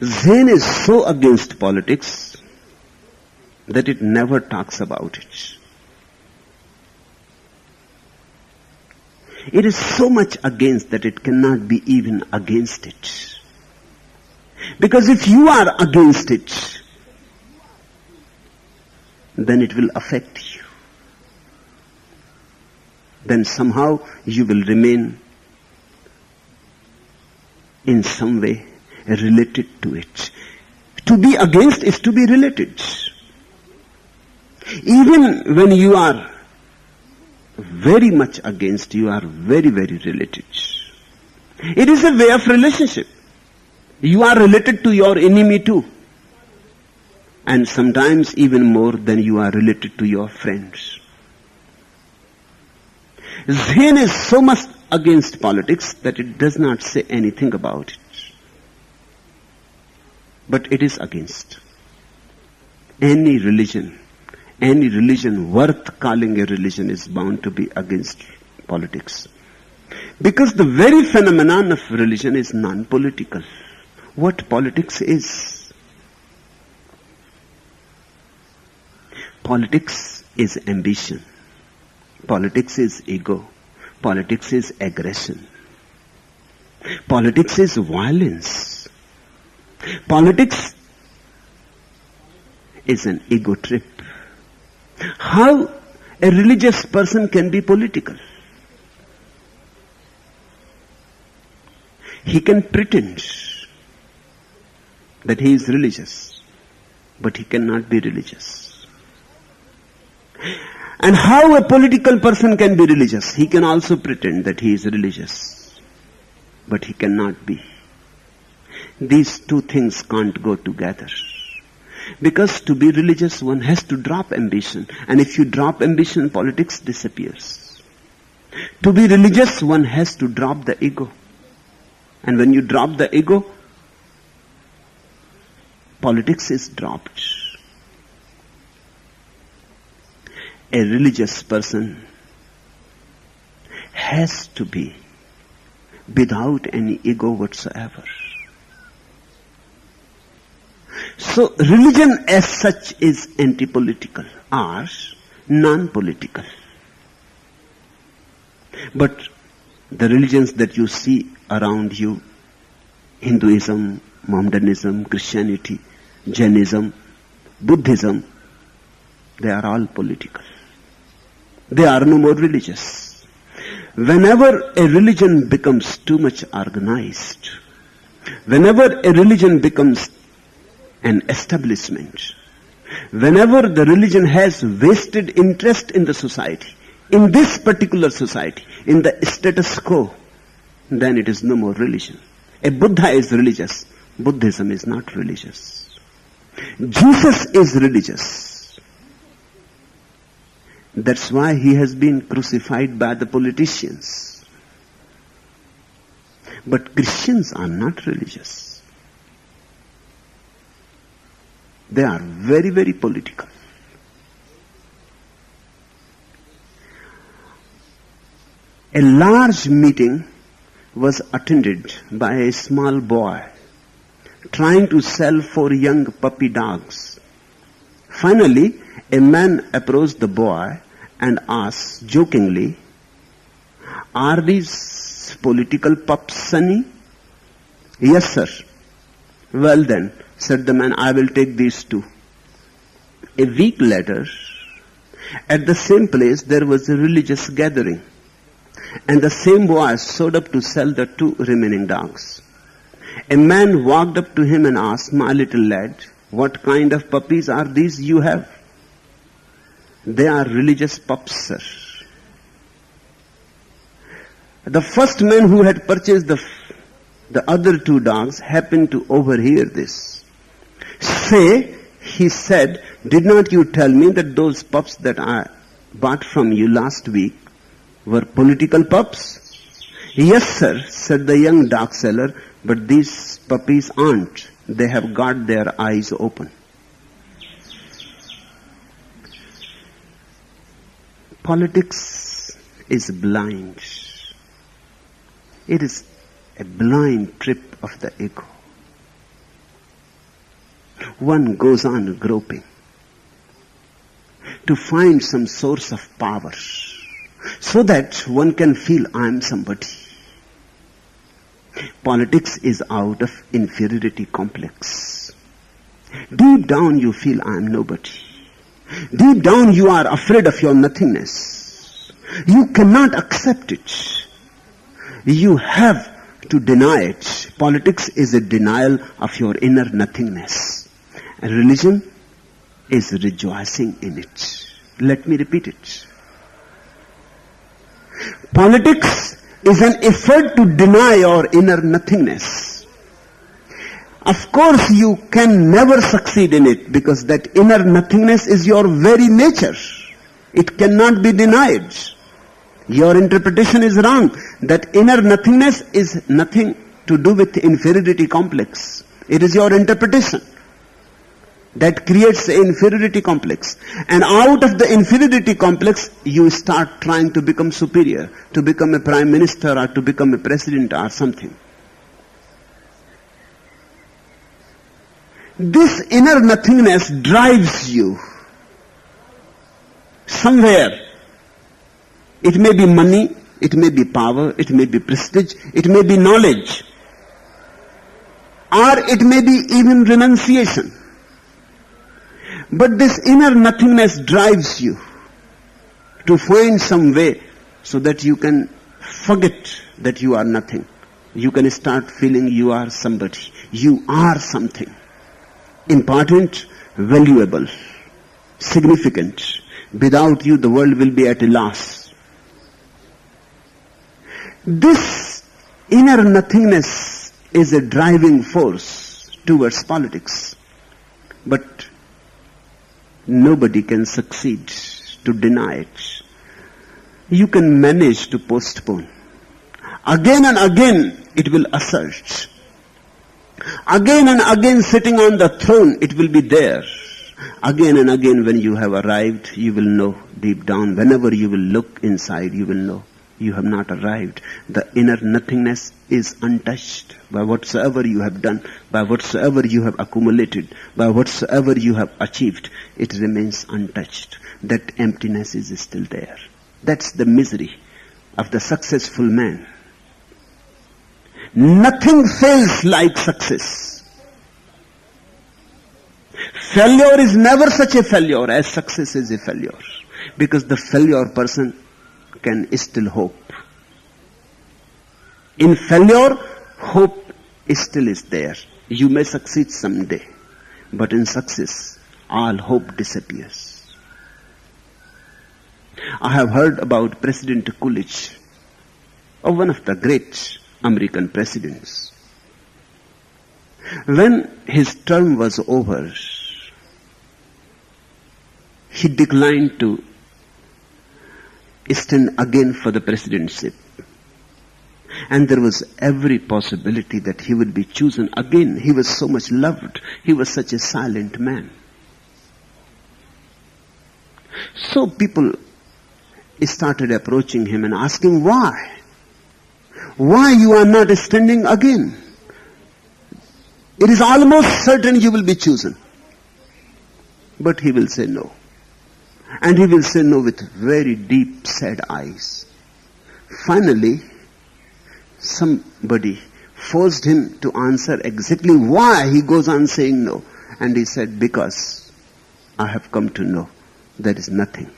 Zen is so against politics that it never talks about it. It is so much against that it cannot be even against it. Because if you are against it, then it will affect you. Then somehow you will remain in some way related to it. To be against is to be related. Even when you are very much against, you are very, very related. It is a way of relationship. You are related to your enemy too. And sometimes even more than you are related to your friends. Zen is so much against politics that it does not say anything about it. But it is against. Any religion worth calling a religion is bound to be against politics. Because the very phenomenon of religion is non-political. What politics is? Politics is ambition. Politics is ego. Politics is aggression. Politics is violence. Politics is an ego trip. How a religious person can be political? He can pretend that he is religious, but he cannot be religious. And how a political person can be religious? He can also pretend that he is religious, but he cannot be. These two things can't go together. Because to be religious, one has to drop ambition. And if you drop ambition, politics disappears. To be religious, one has to drop the ego. And when you drop the ego, politics is dropped. A religious person has to be without any ego whatsoever. So religion as such is anti-political or non-political. But the religions that you see around you, Hinduism, Mohammedanism, Christianity, Jainism, Buddhism, they are all political. They are no more religious. Whenever a religion becomes too much organized, whenever a religion becomes an establishment, whenever the religion has vested interest in the society, in this particular society, in the status quo, then it is no more religion. A Buddha is religious. Buddhism is not religious. Jesus is religious. That's why he has been crucified by the politicians. But Christians are not religious. They are very, very political. A large meeting was attended by a small boy trying to sell 4 young puppy dogs. Finally, a man approached the boy and asked jokingly, "Are these political pups, Sonny?" "Yes, sir." "Well then," said the man, "I will take these 2. A week later, at the same place there was a religious gathering, and the same boy showed up to sell the 2 remaining dogs. A man walked up to him and asked, "My little lad, what kind of puppies are these you have?" "They are religious pups, sir." The first man who had purchased the other 2 dogs happened to overhear this. "Say," he said, "did not you tell me that those pups that I bought from you last week were political pups?" "Yes, sir," said the young dog seller, "but these puppies aren't. They have got their eyes open." Politics is blind. It is a blind trip of the ego. one goes on groping to find some source of power so that one can feel I am somebody. Politics is out of inferiority complex. Deep down you feel I am nobody. Deep down you are afraid of your nothingness. You cannot accept it. You have to deny it. Politics is a denial of your inner nothingness. And religion is rejoicing in it. Let me repeat it. Politics is an effort to deny your inner nothingness. Of course, you can never succeed in it because that inner nothingness is your very nature. It cannot be denied. Your interpretation is wrong. That inner nothingness is nothing to do with inferiority complex. It is your interpretation that creates the inferiority complex. And out of the inferiority complex, you start trying to become superior, to become a prime minister or to become a president or something. This inner nothingness drives you somewhere. It may be money, it may be power, it may be prestige, it may be knowledge, or it may be even renunciation. But this inner nothingness drives you to find some way so that you can forget that you are nothing. You can start feeling you are somebody. You are something. Important, valuable, significant. Without you, the world will be at a loss. This inner nothingness is a driving force towards politics. But nobody can succeed to deny it. You can manage to postpone. Again and again it will assert. Again and again sitting on the throne it will be there. Again and again when you have arrived you will know deep down. Whenever you will look inside you will know you have not arrived. The inner nothingness is untouched by whatsoever you have done, by whatsoever you have accumulated, by whatsoever you have achieved. It remains untouched. That emptiness is still there. That's the misery of the successful man. Nothing fails like success. Failure is never such a failure as success is a failure. Because the failure person can still hope. In failure, hope still is there. You may succeed someday. But in success, all hope disappears. I have heard about President Coolidge, one of the great American presidents. When his term was over, he declined to stand again for the presidency. And there was every possibility that he would be chosen again. He was so much loved. He was such a silent man. So people started approaching him and asking why? Why you are not standing again? It is almost certain you will be chosen. But he will say no. And he will say no with very deep, sad eyes. Finally, somebody forced him to answer exactly why he goes on saying no. And he said, because I have come to know there is nothing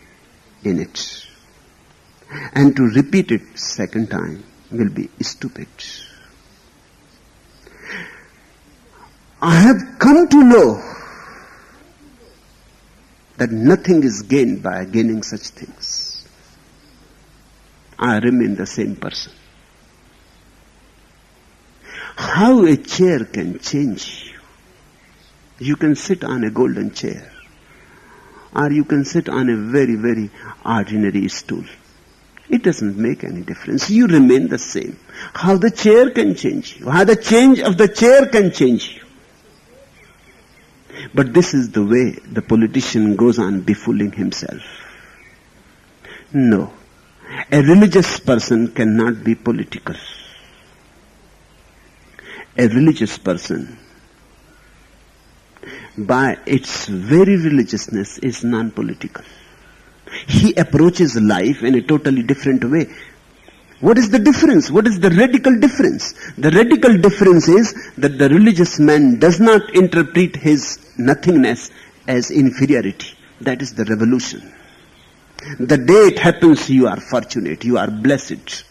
in it. And to repeat it second time will be stupid. I have come to know that nothing is gained by gaining such things. I remain the same person. How a chair can change you. You can sit on a golden chair, or you can sit on a very, very ordinary stool. It doesn't make any difference. You remain the same. How the chair can change you. How the change of the chair can change you. But this is the way the politician goes on befooling himself. No. A religious person cannot be political. A religious person by its very religiousness, is non-political. He approaches life in a totally different way. What is the difference? What is the radical difference? The radical difference is that the religious man does not interpret his nothingness as inferiority. That is the revolution. The day it happens, you are fortunate, you are blessed.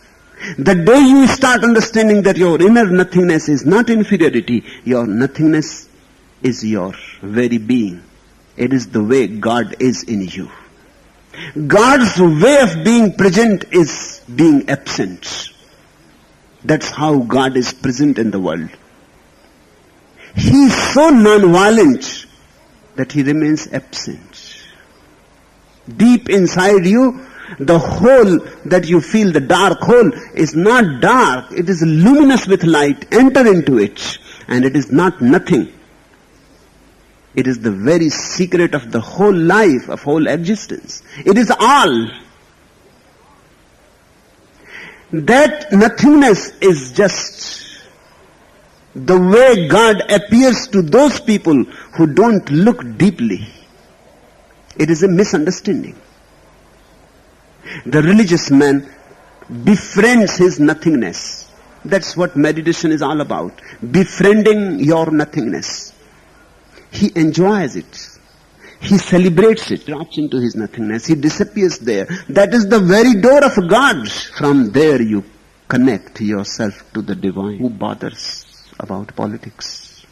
The day you start understanding that your inner nothingness is not inferiority, your nothingness is your very being. It is the way God is in you. God's way of being present is being absent. That's how God is present in the world. He is so non-violent that he remains absent. Deep inside you, the hole that you feel, the dark hole, is not dark. It is luminous with light. Enter into it. And it is not nothing. It is the very secret of the whole life, of whole existence. It is all. That nothingness is just the way God appears to those people who don't look deeply. It is a misunderstanding. The religious man befriends his nothingness. That's what meditation is all about. Befriending your nothingness. He enjoys it. He celebrates it, drops into his nothingness. He disappears there. That is the very door of God. From there you connect yourself to the divine. Who bothers about politics?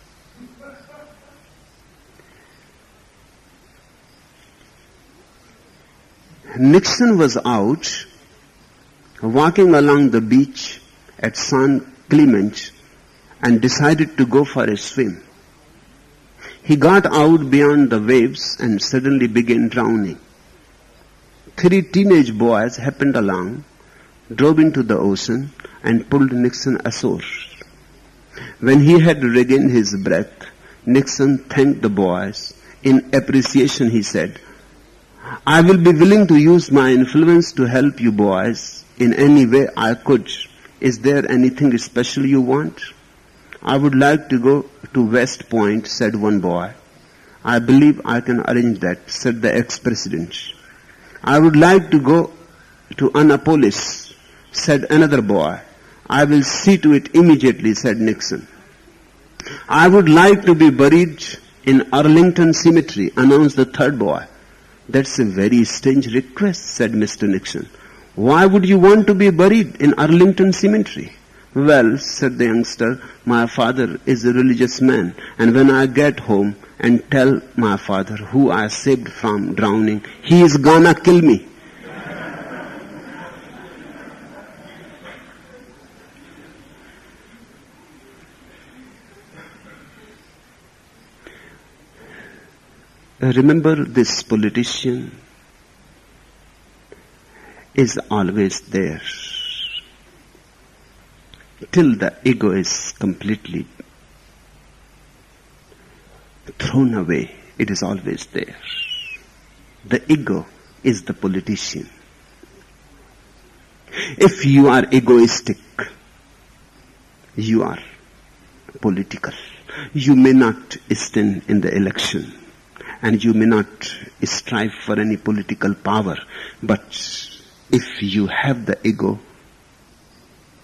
Nixon was out walking along the beach at San Clemente and decided to go for a swim. He got out beyond the waves and suddenly began drowning. 3 teenage boys happened along, drove into the ocean and pulled Nixon ashore. When he had regained his breath, Nixon thanked the boys. In appreciation he said, "I will be willing to use my influence to help you boys in any way I could. Is there anything special you want?" "I would like to go to West Point," said one boy. "I believe I can arrange that," said the ex-president. "I would like to go to Annapolis," said another boy. "I will see to it immediately," said Nixon. "I would like to be buried in Arlington Cemetery," announced the third boy. "That's a very strange request," said Mr. Nixon. "Why would you want to be buried in Arlington Cemetery?" "Well," said the youngster, "my father is a religious man, and when I get home and tell my father who I saved from drowning, he is gonna kill me." Remember, this politician is always there. Till the ego is completely thrown away, it is always there. The ego is the politician. If you are egoistic, you are political. You may not stand in the election, and you may not strive for any political power, but if you have the ego,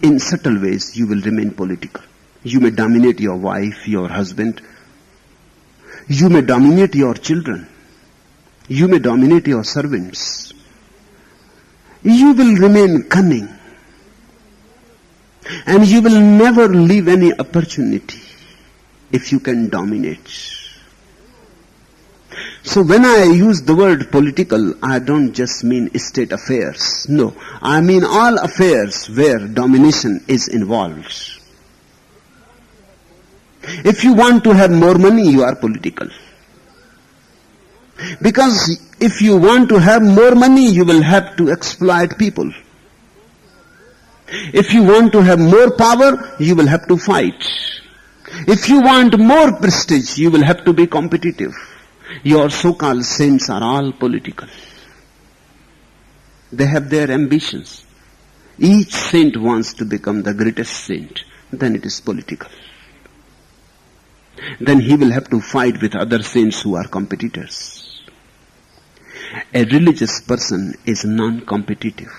in subtle ways you will remain political. You may dominate your wife, your husband. You may dominate your children. You may dominate your servants. You will remain cunning. And you will never leave any opportunity if you can dominate. So when I use the word political, I don't just mean state affairs. No, I mean all affairs where domination is involved. If you want to have more money, you are political. Because if you want to have more money, you will have to exploit people. If you want to have more power, you will have to fight. If you want more prestige, you will have to be competitive. Your so-called saints are all political. They have their ambitions. Each saint wants to become the greatest saint. Then it is political. then he will have to fight with other saints who are competitors. A religious person is non-competitive.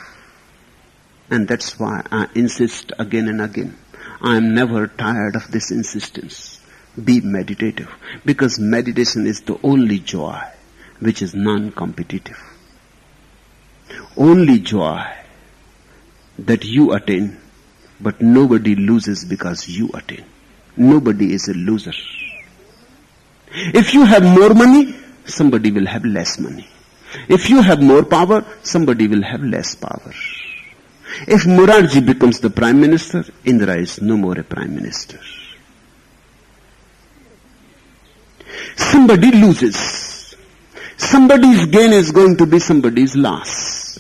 And that's why I insist again and again. I am never tired of this insistence. Be meditative. Because meditation is the only joy which is non-competitive. Only joy that you attain, but nobody loses because you attain. Nobody is a loser. If you have more money, somebody will have less money. If you have more power, somebody will have less power. If Morarji becomes the Prime Minister, Indra is no more a Prime Minister. Somebody loses. Somebody's gain is going to be somebody's loss.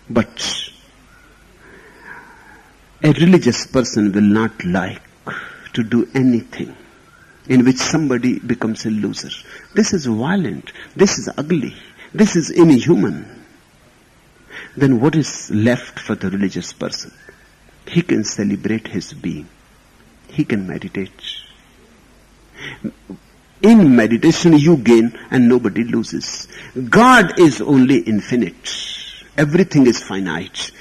But a religious person will not like to do anything in which somebody becomes a loser. This is violent. This is ugly. This is inhuman. Then what is left for the religious person? He can celebrate his being. He can meditate. In meditation you gain and nobody loses. God is only infinite. Everything is finite.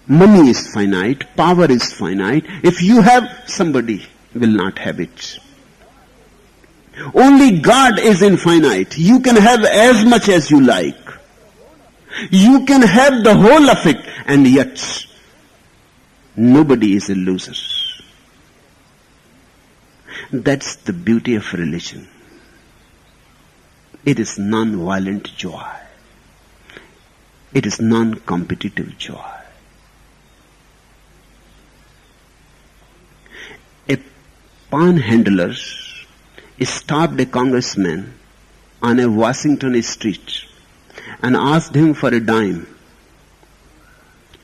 Money is finite. Power is finite. If you have, somebody will not have it. Only God is infinite. You can have as much as you like. You can have the whole of it, and yet nobody is a loser. That's the beauty of religion. It is non-violent joy. It is non-competitive joy. A panhandler stopped a congressman on a Washington street and asked him for a dime.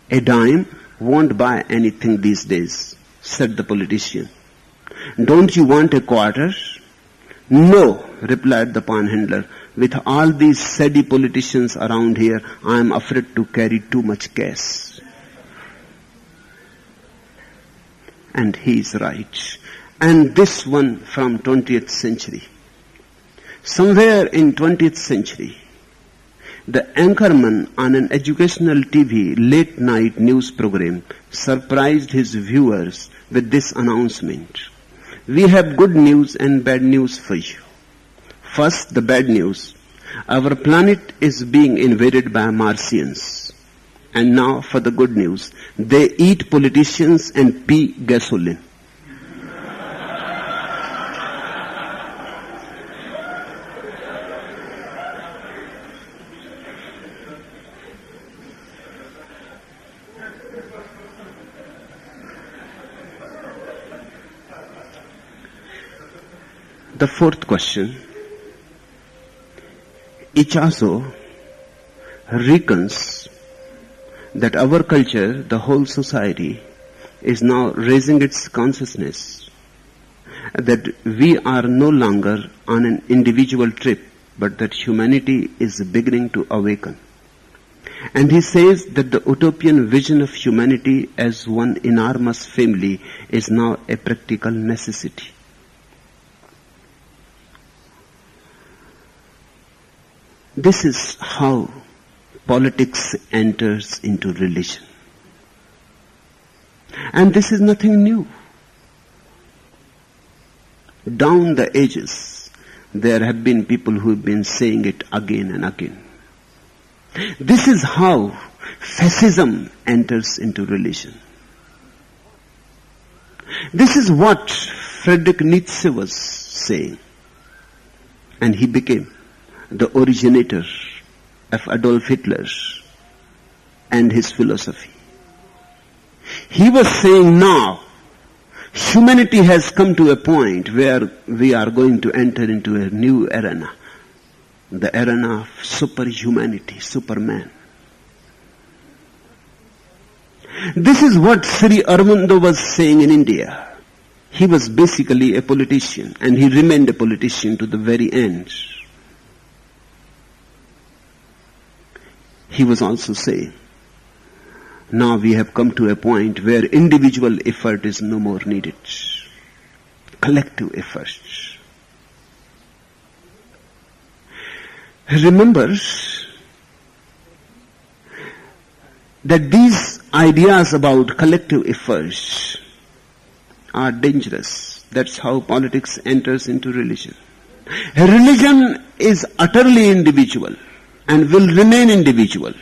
A dime won't buy anything these days, said the politician. Don't you want a quarter? No, replied the panhandler. With all these seedy politicians around here, I am afraid to carry too much cash. And he is right. And this one from 20th century. Somewhere in 20th century, the anchorman on an educational TV late night news program surprised his viewers with this announcement. We have good news and bad news for you. First, the bad news. Our planet is being invaded by Martians. And now for the good news. They eat politicians and pee gasoline. The fourth question. Ichazo reckons that our culture, the whole society, is now raising its consciousness that we are no longer on an individual trip, but that humanity is beginning to awaken. And he says that the utopian vision of humanity as one enormous family is now a practical necessity. This is how politics enters into religion. And this is nothing new. Down the ages, there have been people who have been saying it again and again. This is how fascism enters into religion. This is what Friedrich Nietzsche was saying. And he became the originator of Adolf Hitler and his philosophy. He was saying now, humanity has come to a point where we are going to enter into a new arena. The arena of superhumanity, Superman. This is what Sri Aurobindo was saying in India. He was basically a politician, and he remained a politician to the very end. He was also saying Now we have come to a point where individual effort is no more needed. Collective effort. Remember that these ideas about collective efforts are dangerous. That's how politics enters into religion. Religion is utterly individual and will remain individual.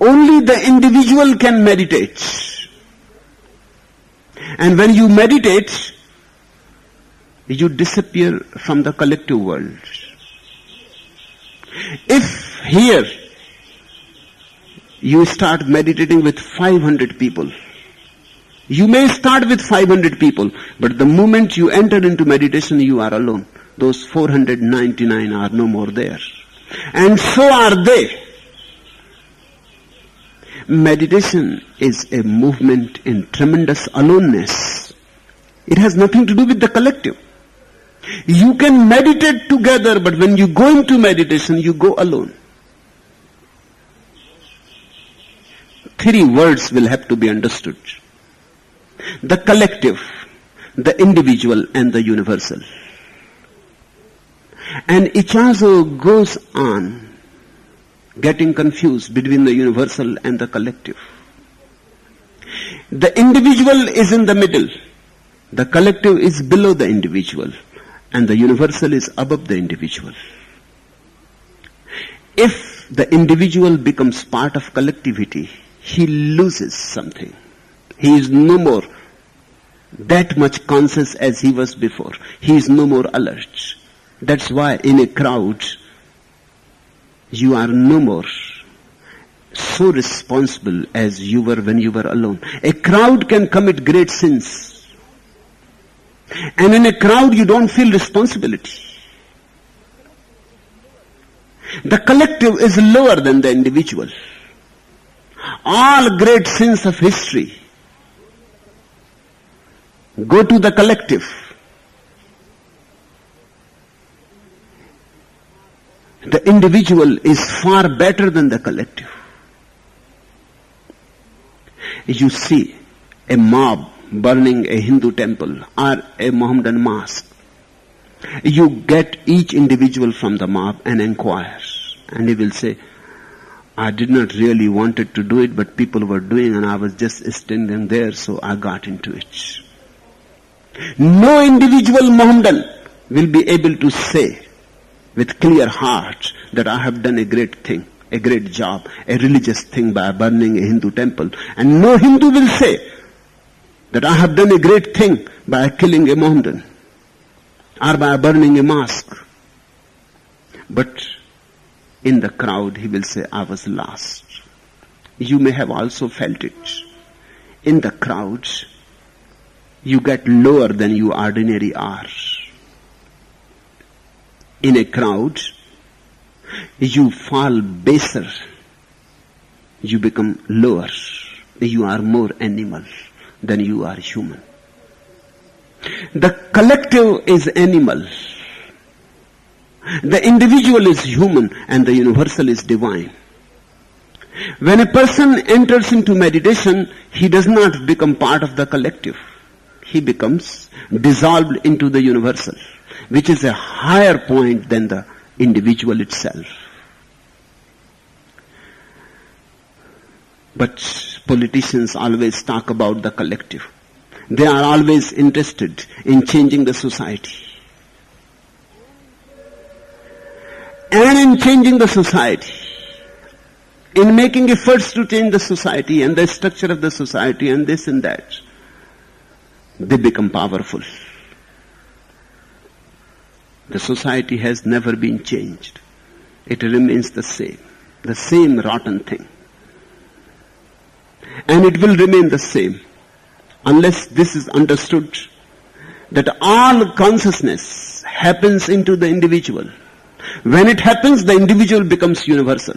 Only the individual can meditate. And when you meditate, you disappear from the collective world. If here you start meditating with 500 people, you may start with 500 people, but the moment you enter into meditation, you are alone. Those 499 are no more there. And so are they. Meditation is a movement in tremendous aloneness. It has nothing to do with the collective. You can meditate together, but when you go into meditation, you go alone. 3 words will have to be understood. The collective, the individual, and the universal. And Ichazo goes on getting confused between the universal and the collective. The individual is in the middle. The collective is below the individual. And the universal is above the individual. If the individual becomes part of collectivity, he loses something. He is no more that much conscious as he was before. He is no more alert. That's why in a crowd, you are no more so responsible as you were when you were alone. A crowd can commit great sins. And in a crowd, you don't feel responsibility. The collective is lower than the individual. All great sins of history go to the collective. The individual is far better than the collective. You see a mob burning a Hindu temple or a Mohammedan mosque. You get each individual from the mob and inquire. And he will say, I did not really wanted to do it, but people were doing and I was just standing there, so I got into it. No individual Mohammedan will be able to say with clear heart that I have done a great thing, a great job, a religious thing by burning a Hindu temple. And no Hindu will say that I have done a great thing by killing a Mohammedan or by burning a mosque. But in the crowd he will say, I was lost. You may have also felt it. In the crowd, you get lower than you ordinarily are. In a crowd, you fall baser. You become lower. You are more animal than you are human. The collective is animal. The individual is human and the universal is divine. When a person enters into meditation, he does not become part of the collective. He becomes dissolved into the universal, which is a higher point than the individual itself. But politicians always talk about the collective. They are always interested in changing the society. And in changing the society, in making efforts to change the society and the structure of the society and this and that, they become powerful. The society has never been changed. It remains the same rotten thing. And it will remain the same unless this is understood, that all consciousness happens into the individual. When it happens, the individual becomes universal.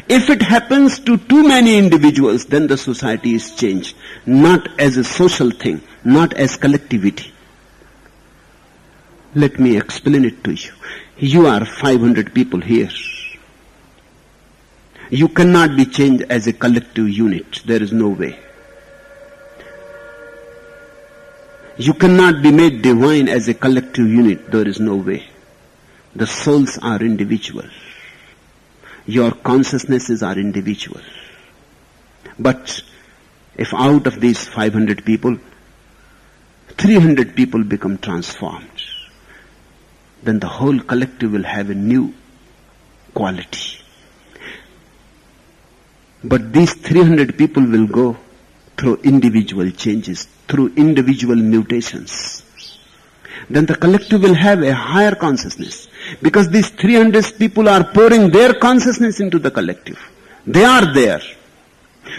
If it happens to too many individuals, then the society is changed, not as a social thing, not as collectivity. Let me explain it to you. You are 500 people here. You cannot be changed as a collective unit. There is no way. You cannot be made divine as a collective unit. There is no way. The souls are individual. Your consciousnesses are individual. But if out of these 500 people, 300 people become transformed, then the whole collective will have a new quality. But these 300 people will go through individual changes, through individual mutations. Then the collective will have a higher consciousness, because these 300 people are pouring their consciousness into the collective. They are there.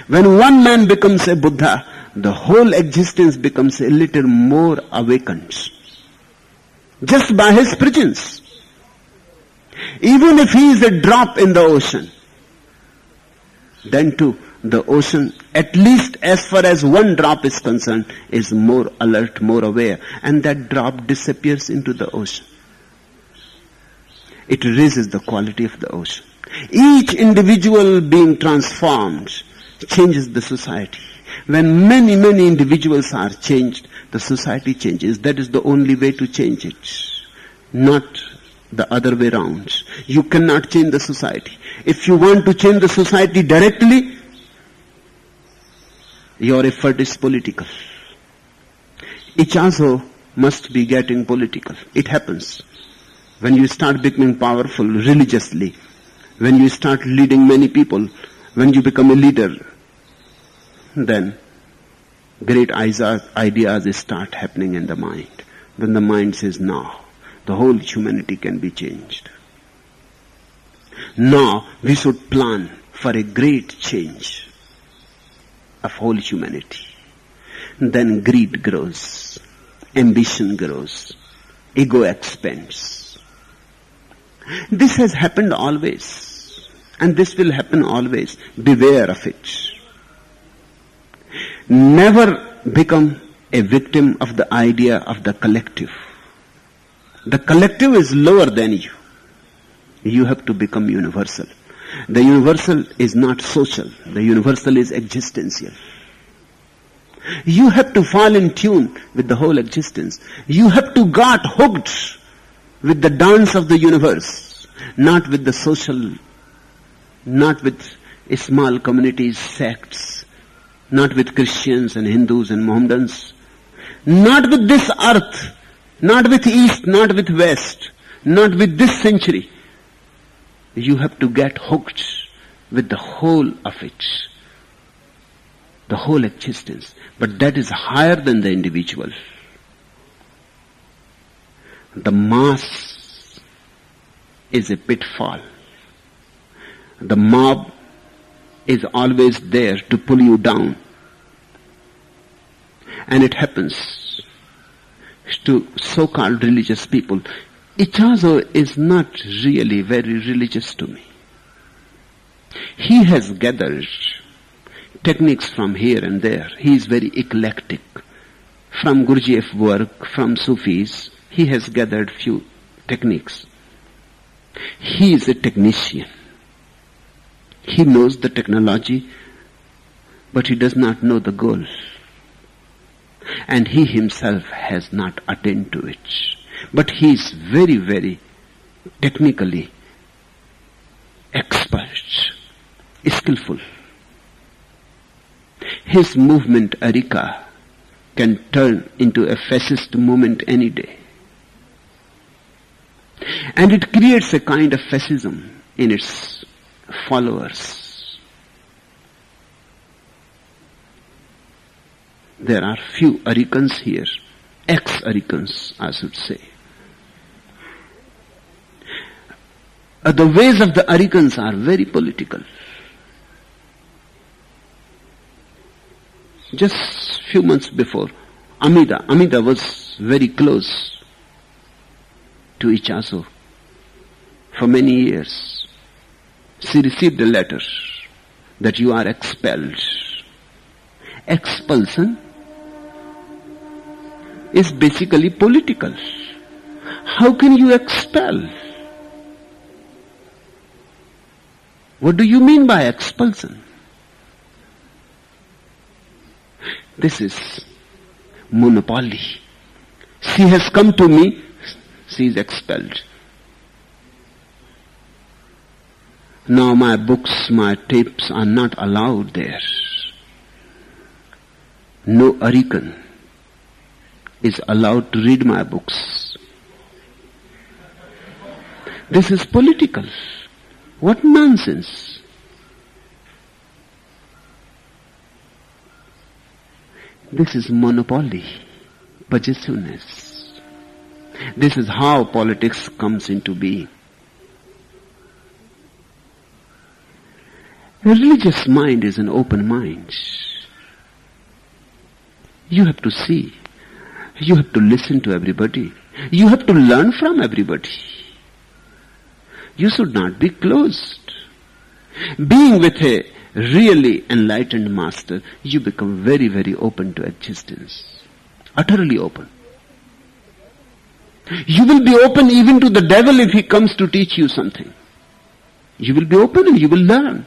When one man becomes a Buddha, the whole existence becomes a little more awakened, just by his presence. Even if he is a drop in the ocean, then too the ocean, at least as far as one drop is concerned, is more alert, more aware, and that drop disappears into the ocean. It raises the quality of the ocean. Each individual being transformed changes the society. When many, many individuals are changed, the society changes. That is the only way to change it, not the other way around. You cannot change the society. If you want to change the society directly, your effort is political. Ichazo must be getting political. It happens. When you start becoming powerful religiously, when you start leading many people, when you become a leader, then great ideas start happening in the mind. Then the mind says, now, the whole humanity can be changed. Now, we should plan for a great change of whole humanity. Then greed grows, ambition grows, ego expands. This has happened always, and this will happen always. Beware of it. Never become a victim of the idea of the collective. The collective is lower than you. You have to become universal. The universal is not social. The universal is existential. You have to fall in tune with the whole existence. You have to get hooked with the dance of the universe, not with the social, not with small communities, sects, not with Christians and Hindus and Mohammedans, not with this earth, not with East, not with West, not with this century. You have to get hooked with the whole of it, the whole existence. But that is higher than the individual. The mass is a pitfall. The mob is always there to pull you down. And it happens to so-called religious people. Ichazo is not really very religious to me. He has gathered techniques from here and there. He is very eclectic. From Gurdjieff work, from Sufis, he has gathered few techniques. He is a technician. He knows the technology, but he does not know the goal. And he himself has not attained to it. But he is very, very technically expert, skillful. His movement, Arika, can turn into a fascist movement any day. And it creates a kind of fascism in its followers. There are few Arikans here, ex-Arikans, I should say. The ways of the Arikans are very political. Just few months before, Amida was very close to Ichazo for many years. She received a letter that you are expelled. Expulsion is basically political. How can you expel? What do you mean by expulsion? This is monopoly. She has come to me, she is expelled. Now my books, my tapes are not allowed there. No Arikan is allowed to read my books. This is political. What nonsense. This is monopoly, possessiveness. This is how politics comes into being. A religious mind is an open mind. You have to see. You have to listen to everybody. You have to learn from everybody. You should not be closed. Being with a really enlightened master, you become very, very open to existence. Utterly open. You will be open even to the devil if he comes to teach you something. You will be open and you will learn.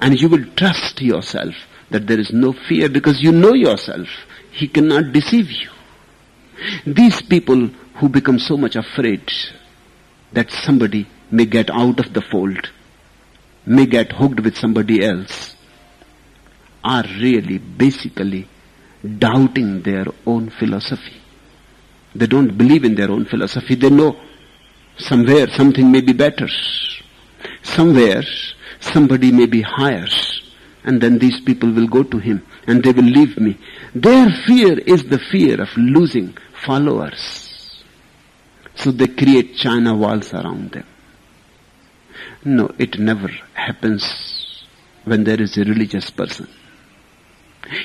And you will trust yourself that there is no fear because you know yourself. He cannot deceive you. These people who become so much afraid that somebody may get out of the fold, may get hooked with somebody else, are really basically doubting their own philosophy. They don't believe in their own philosophy. They know somewhere something may be better. Somewhere somebody may be higher. And then these people will go to him and they will leave me. Their fear is the fear of losing followers. So they create China walls around them. No, it never happens when there is a religious person.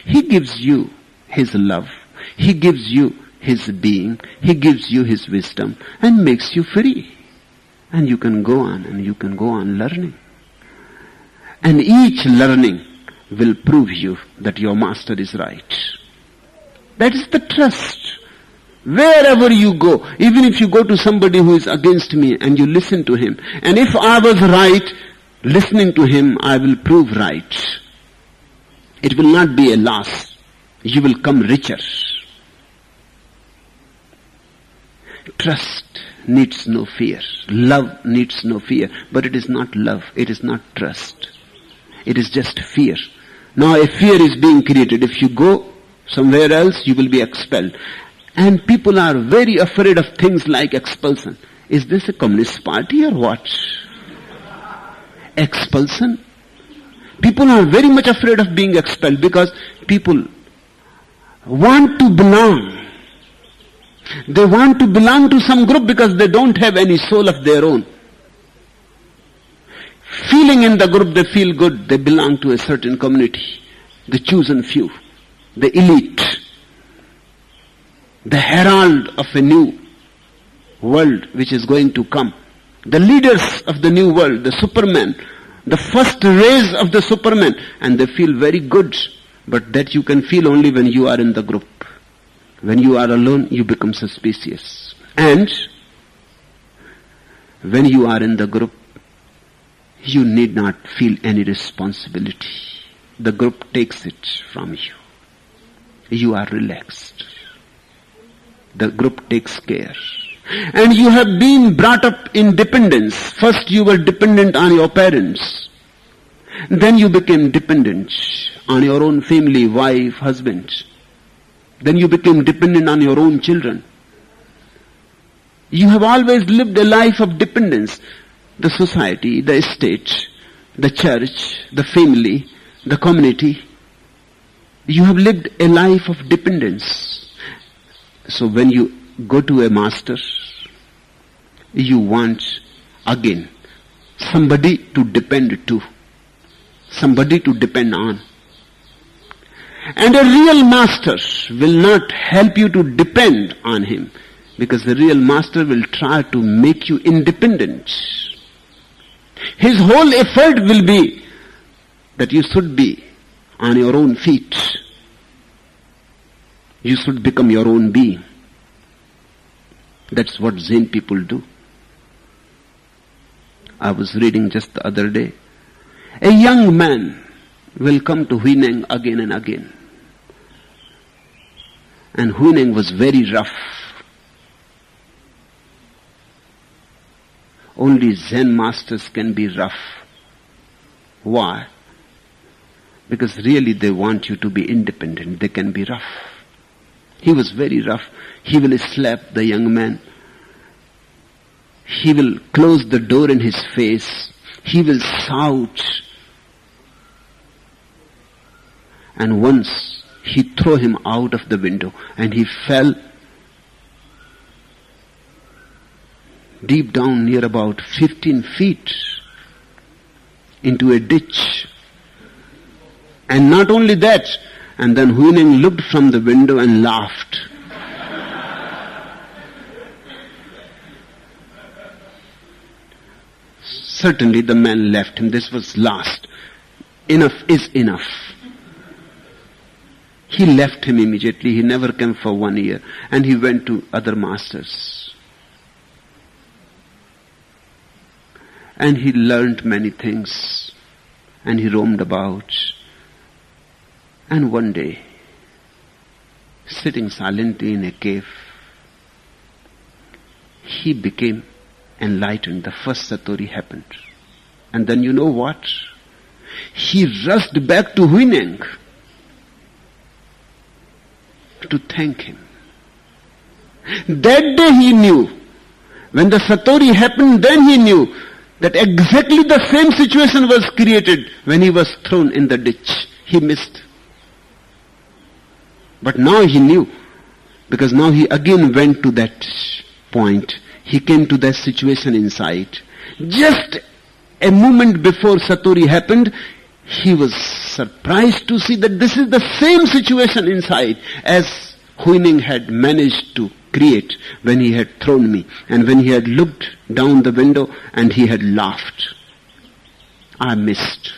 He gives you his love. He gives you his being. He gives you his wisdom and makes you free. And you can go on and you can go on learning. And each learning will prove you that your master is right. That is the trust. Wherever you go, even if you go to somebody who is against me and you listen to him, and if I was right, listening to him, I will prove right. It will not be a loss. You will come richer. Trust needs no fear. Love needs no fear. But it is not love. It is not trust. It is just fear. Now a fear is being created. If you go somewhere else, you will be expelled. And people are very afraid of things like expulsion. Is this a communist party or what? Expulsion? People are very much afraid of being expelled because people want to belong. They want to belong to some group because they don't have any soul of their own. Feeling in the group, they feel good. They belong to a certain community. The chosen few. The elite. The herald of a new world which is going to come. The leaders of the new world, the Superman, the first rays of the Superman, and they feel very good. But that you can feel only when you are in the group. When you are alone, you become suspicious. And when you are in the group, you need not feel any responsibility. The group takes it from you. You are relaxed. The group takes care. And you have been brought up in dependence. First you were dependent on your parents. Then you became dependent on your own family, wife, husband. Then you became dependent on your own children. You have always lived a life of dependence. The society, the state, the church, the family, the community. You have lived a life of dependence. So when you go to a master, you want again somebody to depend to, somebody to depend on. And a real master will not help you to depend on him, because the real master will try to make you independent. His whole effort will be that you should be on your own feet. You should become your own being. That's what Zen people do. I was reading just the other day A young man will come to Huineng again and again. And Huineng was very rough. Only Zen masters can be rough. Why? Because really they want you to be independent. They can be rough. He was very rough. He will slap the young man. He will close the door in his face. He will shout. And once he threw him out of the window and he fell deep down near about 15 feet into a ditch. And not only that, and then Huineng looked from the window and laughed. Certainly the man left him. This was last. Enough is enough. He left him immediately. He never came for 1 year. And he went to other masters. And he learned many things. And he roamed about. And one day, sitting silently in a cave, he became enlightened. The first Satori happened. And then you know what? He rushed back to Huineng to thank him. That day he knew. When the Satori happened, then he knew that exactly the same situation was created when he was thrown in the ditch. He missed. But now he knew, because now he again went to that point. He came to that situation inside. Just a moment before Satori happened, he was surprised to see that this is the same situation inside as Huineng had managed to create when he had thrown me and when he had looked down the window and he had laughed. I missed.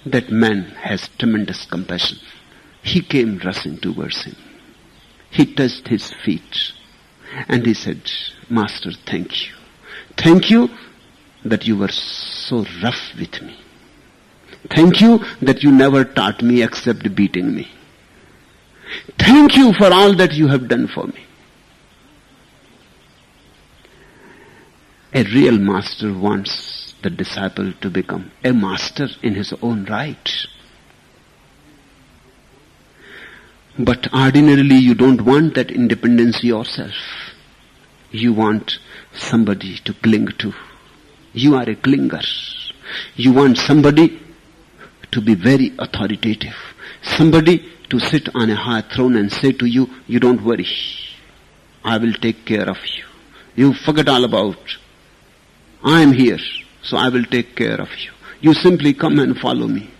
That man has tremendous compassion. He came rushing towards him. He touched his feet and he said, Master, thank you. Thank you that you were so rough with me. Thank you that you never taught me except beating me. Thank you for all that you have done for me. A real master wants the disciple to become a master in his own right. But ordinarily you don't want that independence yourself. You want somebody to cling to. You are a clinger. You want somebody to be very authoritative. Somebody to sit on a high throne and say to you, you don't worry. I will take care of you. You forget all about. I am here, so I will take care of you. You simply come and follow me.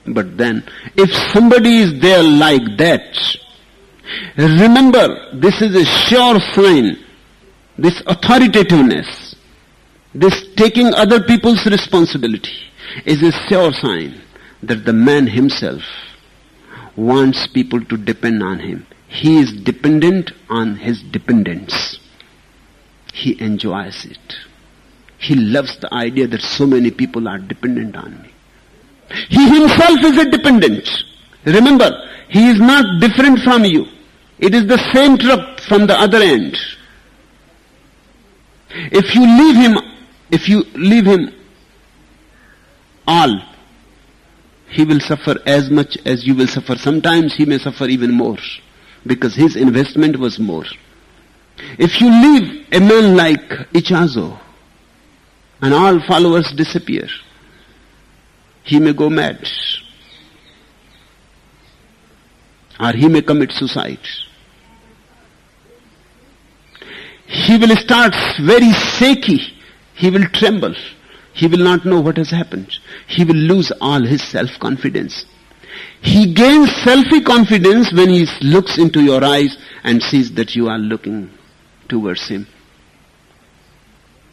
But then, if somebody is there like that, remember, this is a sure sign, this authoritativeness, this taking other people's responsibility is a sure sign that the man himself wants people to depend on him. He is dependent on his dependents. He enjoys it. He loves the idea that so many people are dependent on me. He himself is a dependent. Remember, he is not different from you. It is the same truck from the other end. If you leave him all, he will suffer as much as you will suffer. Sometimes he may suffer even more, because his investment was more. If you leave a man like Ichazo, and all followers disappear, he may go mad. Or he may commit suicide. He will start very shaky. He will tremble. He will not know what has happened. He will lose all his self-confidence. He gains self-confidence when he looks into your eyes and sees that you are looking towards him.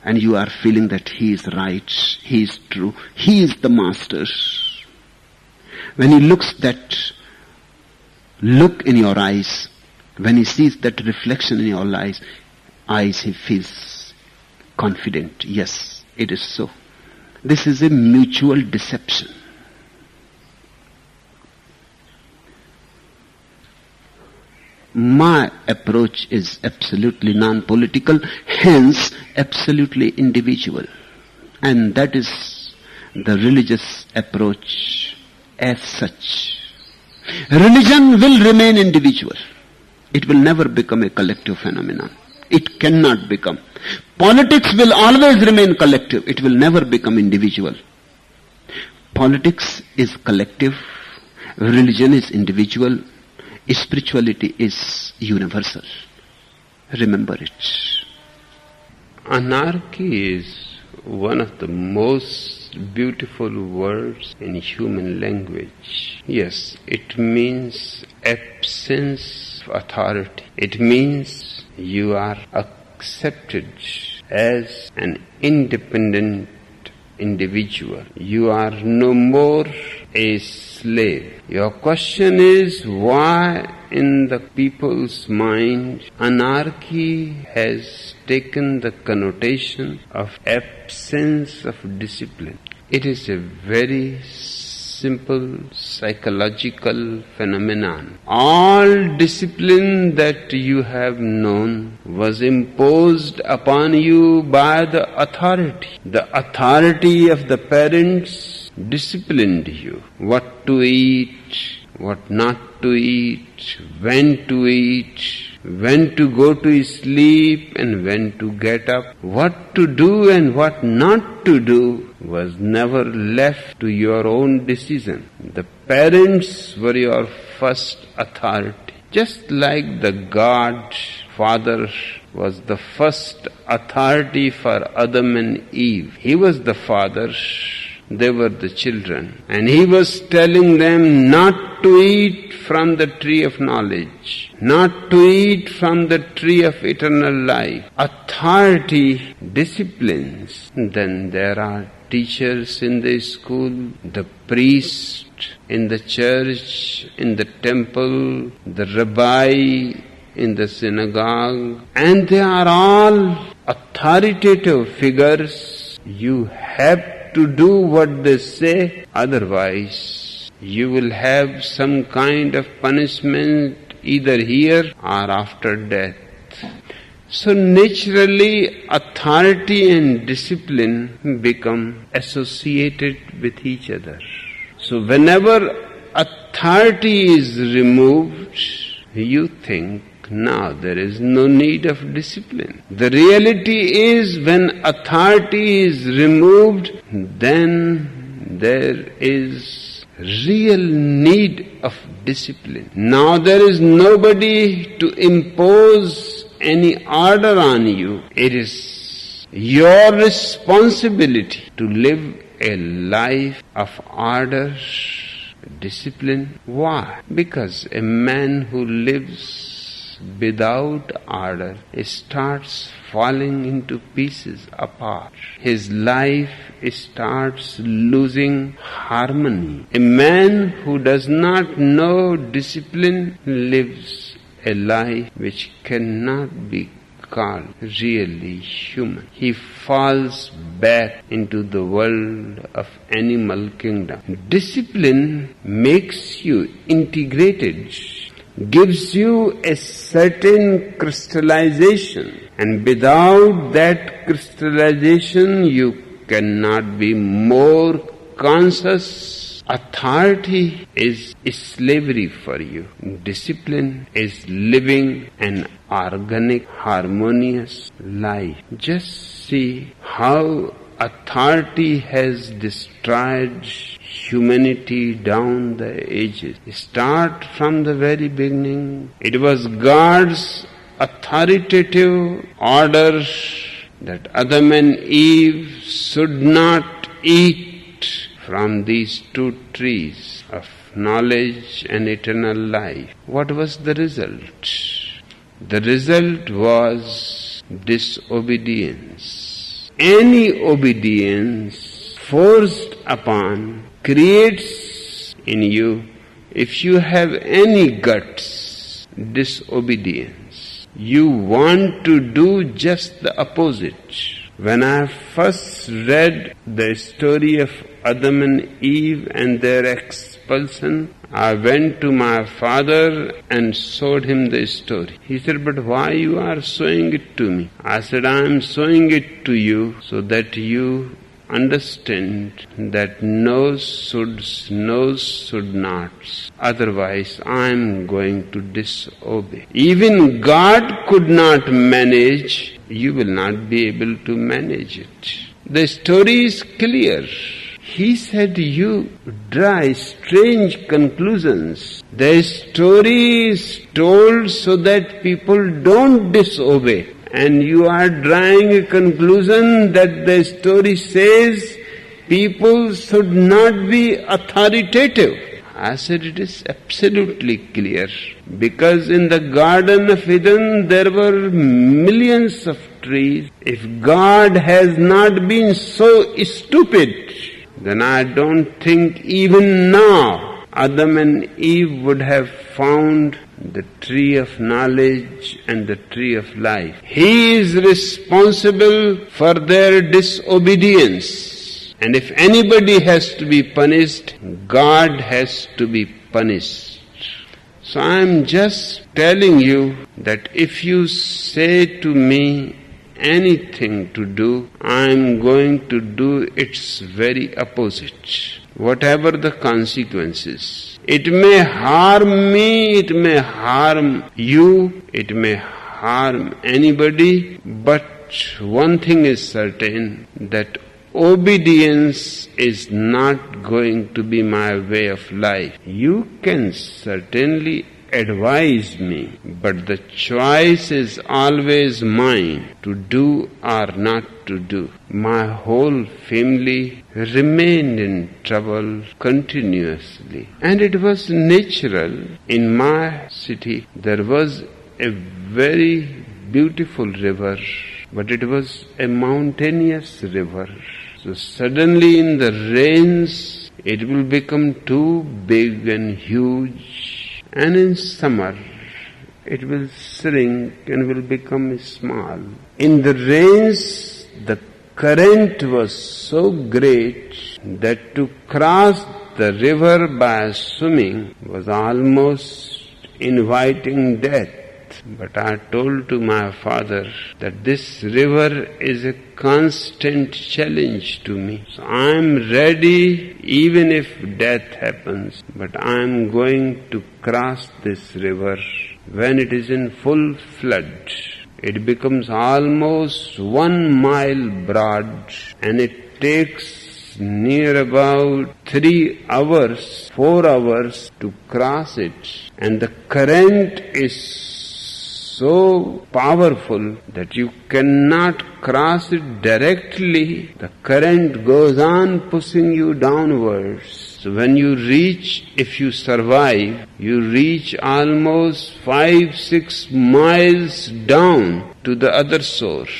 And you are feeling that he is right, he is true, he is the master. When he looks that look in your eyes, when he sees that reflection in your eyes, he feels confident. Yes, it is so. This is a mutual deception. My approach is absolutely non-political, hence absolutely individual. And that is the religious approach as such. Religion will remain individual. It will never become a collective phenomenon. It cannot become. Politics will always remain collective. It will never become individual. Politics is collective. Religion is individual. Spirituality is universal. Remember it. Anarchy is one of the most beautiful words in human language. Yes, it means absence of authority. It means you are accepted as an independent individual. You are no more a slave. Your question is why in the people's mind anarchy has taken the connotation of absence of discipline. It is a very simple psychological phenomenon. All discipline that you have known was imposed upon you by the authority. The authority of the parents disciplined you. What to eat, what not to eat, when to eat, when to go to sleep and when to get up, what to do and what not to do was never left to your own decision. The parents were your first authority. Just like the God, Father, was the first authority for Adam and Eve. He was the father, they were the children. And he was telling them not to eat from the tree of knowledge, not to eat from the tree of eternal life. Authority disciplines. Then there are teachers in the school, the priest in the church, in the temple, the rabbi in the synagogue, and they are all authoritative figures. You have to do what they say, otherwise you will have some kind of punishment either here or after death. So naturally, authority and discipline become associated with each other. So whenever authority is removed, you think, now there is no need of discipline. The reality is when authority is removed, then there is real need of discipline. Now there is nobody to impose any order on you. It is your responsibility to live a life of order, discipline. Why? Because a man who lives without order starts falling into pieces apart. His life starts losing harmony. A man who does not know discipline lives a life which cannot be called really human. He falls back into the world of animal kingdom. Discipline makes you integrated, gives you a certain crystallization, and without that crystallization you cannot be more conscious. Authority is slavery for you. Discipline is living an organic, harmonious life. Just see how authority has destroyed humanity down the ages. Start from the very beginning. It was God's authoritative order that Adam and Eve should not eat from these two trees of knowledge and eternal life. What was the result? The result was disobedience. Any obedience forced upon creates in you, if you have any guts, disobedience. You want to do just the opposite. When I first read the story of Adam and Eve and their expulsion, I went to my father and showed him the story. He said, "But why you are showing it to me?" I said, "I am showing it to you so that you understand that knows should not. Otherwise, I am going to disobey. Even God could not manage. You will not be able to manage it." The story is clear. He said, "You draw strange conclusions. The story is told so that people don't disobey. And you are drawing a conclusion that the story says people should not be authoritative." I said, "It is absolutely clear. Because in the Garden of Eden there were millions of trees. If God has not been so stupid, then I don't think even now Adam and Eve would have found the tree of knowledge and the tree of life. He is responsible for their disobedience. And if anybody has to be punished, God has to be punished. So I am just telling you that if you say to me anything to do, I am going to do its very opposite, whatever the consequences. It may harm me, it may harm you, it may harm anybody, but one thing is certain, that obedience is not going to be my way of life. You can certainly advise me, but the choice is always mine to do or not to do." My whole family remained in trouble continuously. And it was natural. In my city there was a very beautiful river, but it was a mountainous river. So suddenly in the rains it will become too big and huge. And in summer, it will shrink and will become small. In the rains, the current was so great that to cross the river by swimming was almost inviting death. But I told to my father that this river is a constant challenge to me. So I am ready even if death happens, but I am going to cross this river. When it is in full flood, it becomes almost 1 mile broad, and it takes near about 3 hours, 4 hours to cross it. And the current is so powerful that you cannot cross it directly. The current goes on pushing you downwards. So when you reach, if you survive, you reach almost 5-6 miles down to the other shore.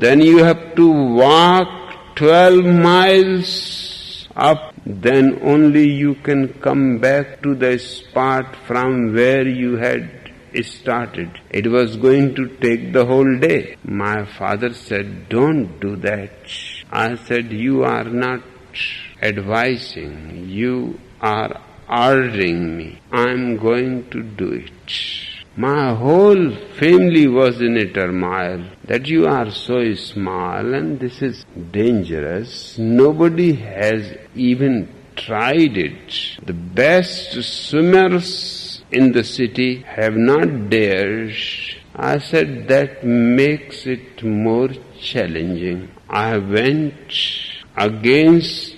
Then you have to walk 12 miles up. Then only you can come back to the spot from where you had started. It was going to take the whole day. My father said, "Don't do that." I said, "You are not advising, you are ordering me. I am going to do it." My whole family was in a turmoil that you are so small and this is dangerous. Nobody has even tried it. The best swimmers in the city have not dared. I said, "That makes it more challenging." I went against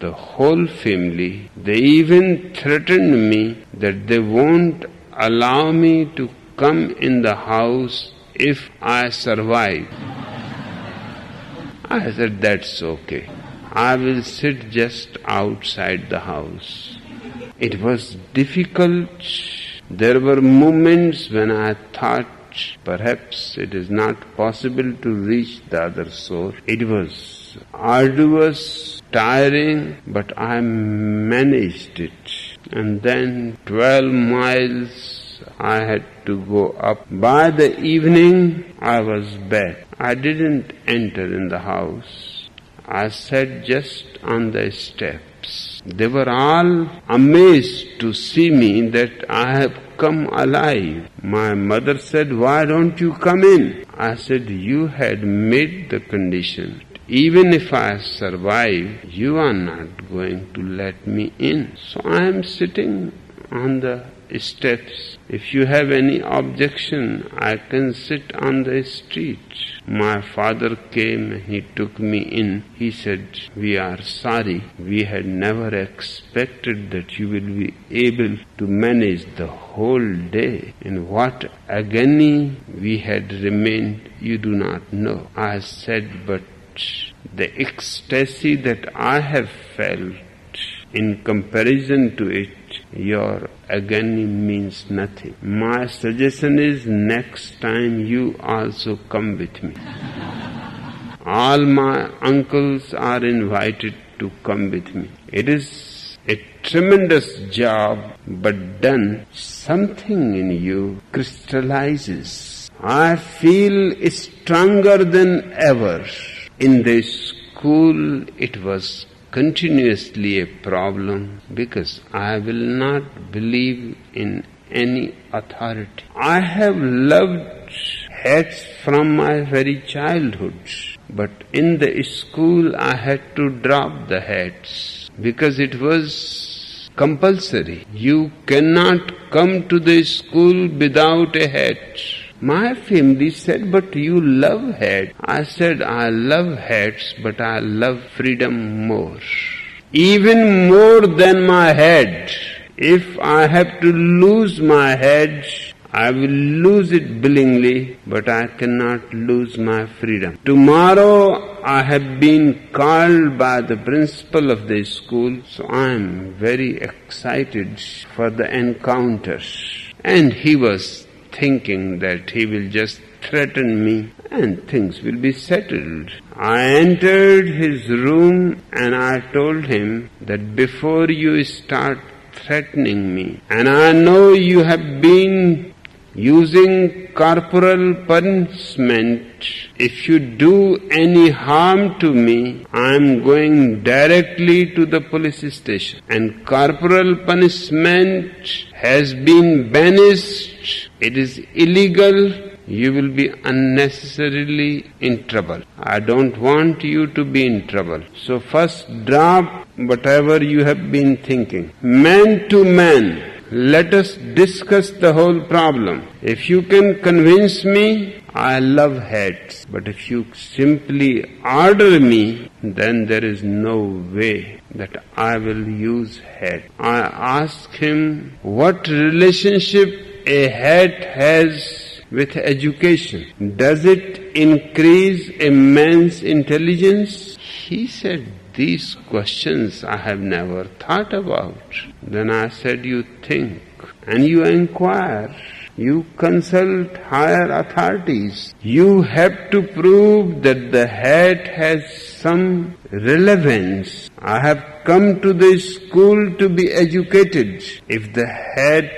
the whole family. They even threatened me that they won't allow me to come in the house if I survive. I said, "That's okay. I will sit just outside the house." It was difficult. There were moments when I thought perhaps it is not possible to reach the other shore. It was arduous, tiring, but I managed it. And then 12 miles I had to go up. By the evening, I was back. I didn't enter in the house. I sat just on the steps. They were all amazed to see me that I have come alive. My mother said, "Why don't you come in?" I said, "You had made the condition. Even if I survive, you are not going to let me in. So I am sitting on the steps. If you have any objection, I can sit on the street." My father came, he took me in. He said, "We are sorry. We had never expected that you will be able to manage the whole day. In what agony we had remained, you do not know." I said, "But the ecstasy that I have felt, in comparison to it, your agony means nothing. My suggestion is, next time you also come with me. All my uncles are invited to come with me. It is a tremendous job, but done, something in you crystallizes. I feel stronger than ever." In the school, it was continuously a problem because I will not believe in any authority. I have loved hats from my very childhood, but in the school I had to drop the hats because it was compulsory. You cannot come to the school without a hat. My family said, "But you love hats." I said, "I love hats, but I love freedom more. Even more than my head. If I have to lose my head, I will lose it willingly, but I cannot lose my freedom. Tomorrow I have been called by the principal of the school, so I am very excited for the encounter." And he was thinking that he will just threaten me and things will be settled. I entered his room and I told him that before you start threatening me, and I know you have been using corporal punishment, if you do any harm to me, I am going directly to the police station. And corporal punishment has been banished. It is illegal. You will be unnecessarily in trouble. I don't want you to be in trouble. So first drop whatever you have been thinking. Man to man, let us discuss the whole problem. If you can convince me, I love hats. But if you simply order me, then there is no way that I will use hat. I asked him what relationship a hat has with education. Does it increase a man's intelligence? He said, "These questions I have never thought about." Then I said, "You think and you inquire. You consult higher authorities. You have to prove that the hat has some relevance. I have come to the school to be educated. If the hat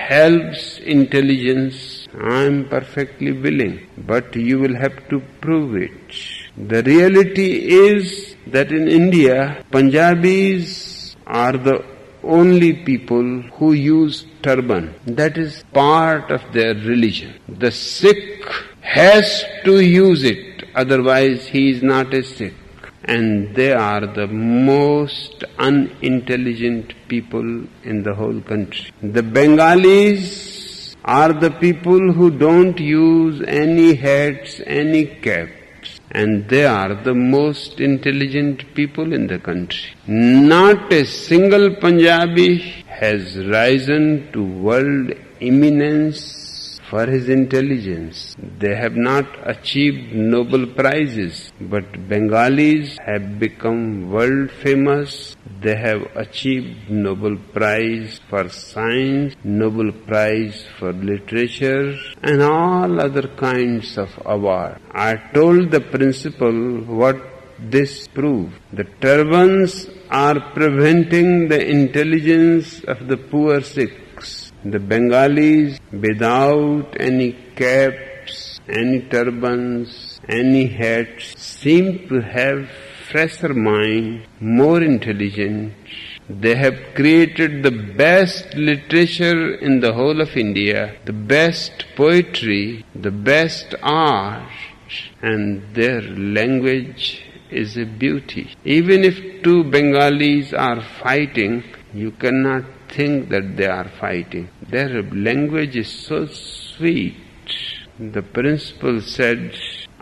helps intelligence, I am perfectly willing, but you will have to prove it." The reality is that in India, Punjabis are the only people who use turban. That is part of their religion. The Sikh has to use it, otherwise he is not a Sikh. And they are the most unintelligent people in the whole country. The Bengalis are the people who don't use any hats, any caps, and they are the most intelligent people in the country. Not a single Punjabi has risen to world eminence for his intelligence. They have not achieved Nobel Prizes, but Bengalis have become world famous. They have achieved Nobel Prize for Science, Nobel Prize for Literature, and all other kinds of awards. I told the principal what this proved. The turbans are preventing the intelligence of the poor Sikhs. The Bengalis, without any caps, any turbans, any hats, seem to have fresher mind, more intelligent. They have created the best literature in the whole of India, the best poetry, the best art, and their language is a beauty. Even if two Bengalis are fighting, you cannot think that they are fighting. Their language is so sweet. The principal said,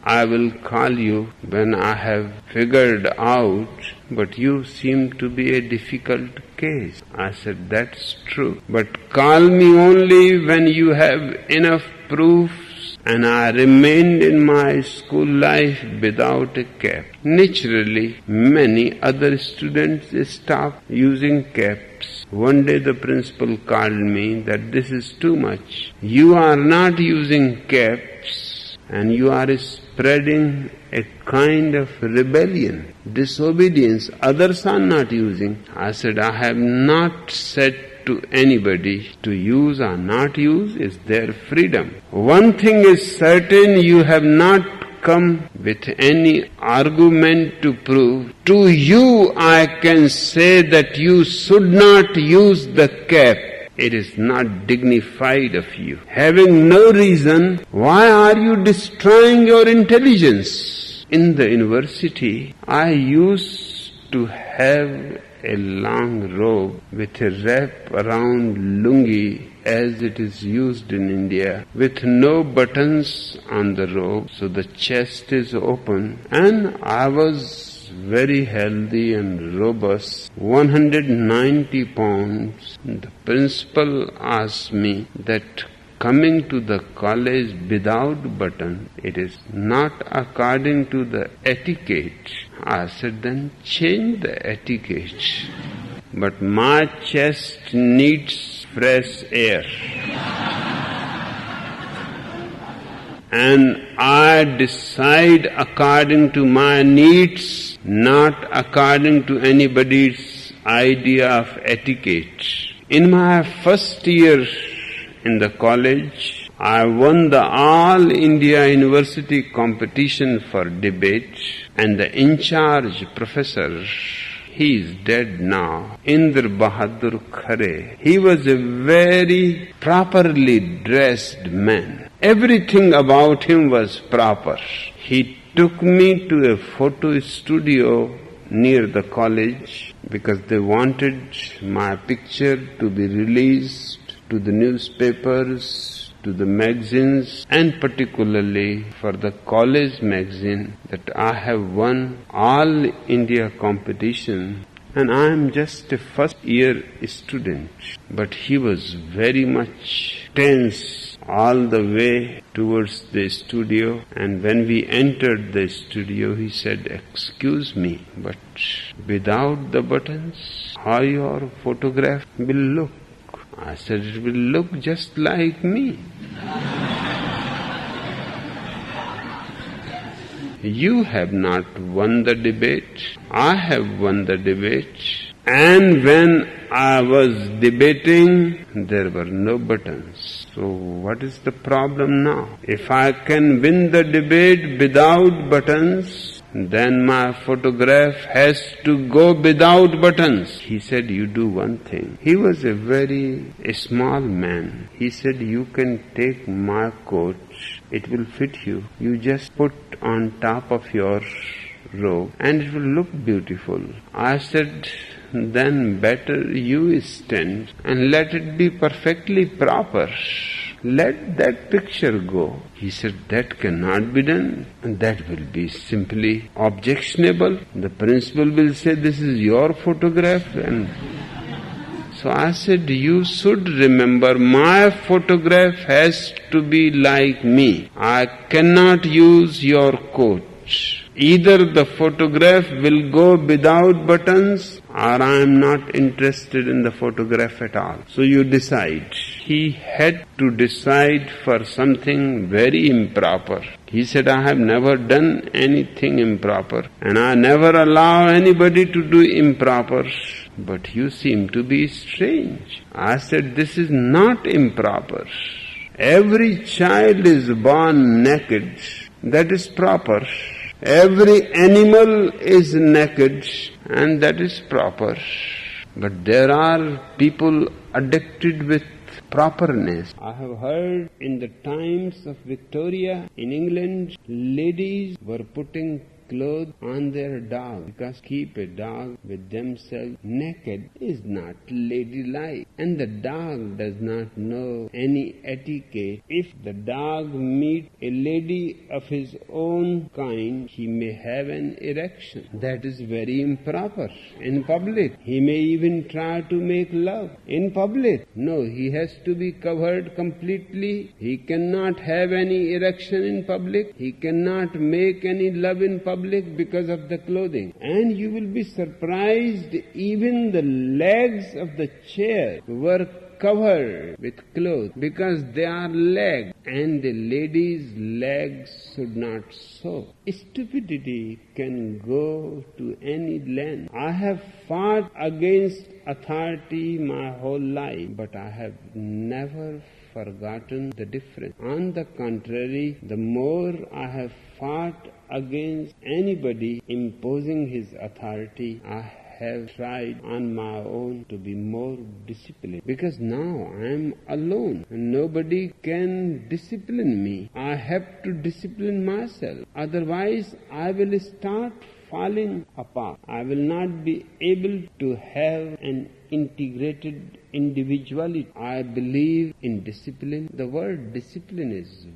I will call you when I have figured out, but you seem to be a difficult case. I said, that's true. But call me only when you have enough proofs. And I remained in my school life without a cap. Naturally, many other students stopped using caps. One day the principal called me that this is too much. You are not using caps and you are spreading a kind of rebellion, disobedience. Others are not using. I said, I have not said to anybody to use or not use is their freedom. One thing is certain, you have not come with any argument to prove. To you I can say that you should not use the cap. It is not dignified of you. Having no reason, why are you destroying your intelligence? In the university, I used to have a long robe with a wrap around lungi as it is used in India, with no buttons on the robe, so the chest is open, and I was very healthy and robust, 190 pounds. The principal asked me that coming to the college without button, it is not according to the etiquette. I said, then change the etiquette. But my chest needs fresh air. And I decide according to my needs, not according to anybody's idea of etiquette. In my first year in the college, I won the All India University competition for debate, and the in-charge professor, he is dead now, Indra Bahadur Khare. He was a very properly dressed man. Everything about him was proper. He took me to a photo studio near the college because they wanted my picture to be released to the newspapers, to the magazines, and particularly for the college magazine that I have won All India competition, and I am just a first year student. But he was very much tense all the way towards the studio, and when we entered the studio he said, excuse me, but without the buttons, how your photograph will look? I said, it will look just like me. You have not won the debate. I have won the debate. And when I was debating, there were no buttons. So what is the problem now? If I can win the debate without buttons, then my photograph has to go without buttons. He said, you do one thing. He was a very small man. He said, you can take my coat. It will fit you. You just put on top of your robe and it will look beautiful. I said, then better you stand and let it be perfectly proper. Let that picture go. He said, that cannot be done. And that will be simply objectionable. The principal will say, this is your photograph. And so I said, you should remember, my photograph has to be like me. I cannot use your coat. Either the photograph will go without buttons, or I am not interested in the photograph at all. So you decide. He had to decide for something very improper. He said, I have never done anything improper, and I never allow anybody to do improper. But you seem to be strange. I said, this is not improper. Every child is born naked. That is proper. Every animal is naked, and that is proper. But there are people addicted with properness. I have heard in the times of Victoria in England, ladies were putting clothes on their dog, because keep a dog with themselves naked is not ladylike, and the dog does not know any etiquette. If the dog meets a lady of his own kind, he may have an erection. That is very improper in public. He may even try to make love in public. No, he has to be covered completely. He cannot have any erection in public. He cannot make any love in public because of the clothing. And you will be surprised, even the legs of the chair were covered with clothes because they are legs, and the lady's legs should not show. Stupidity can go to any length. I have fought against authority my whole life, but I have never forgotten the difference. On the contrary, the more I have fought against anybody imposing his authority, I have tried on my own to be more disciplined. Because now I am alone and nobody can discipline me. I have to discipline myself. Otherwise, I will start falling apart. I will not be able to have an integrated individuality. I believe in discipline. The word discipline is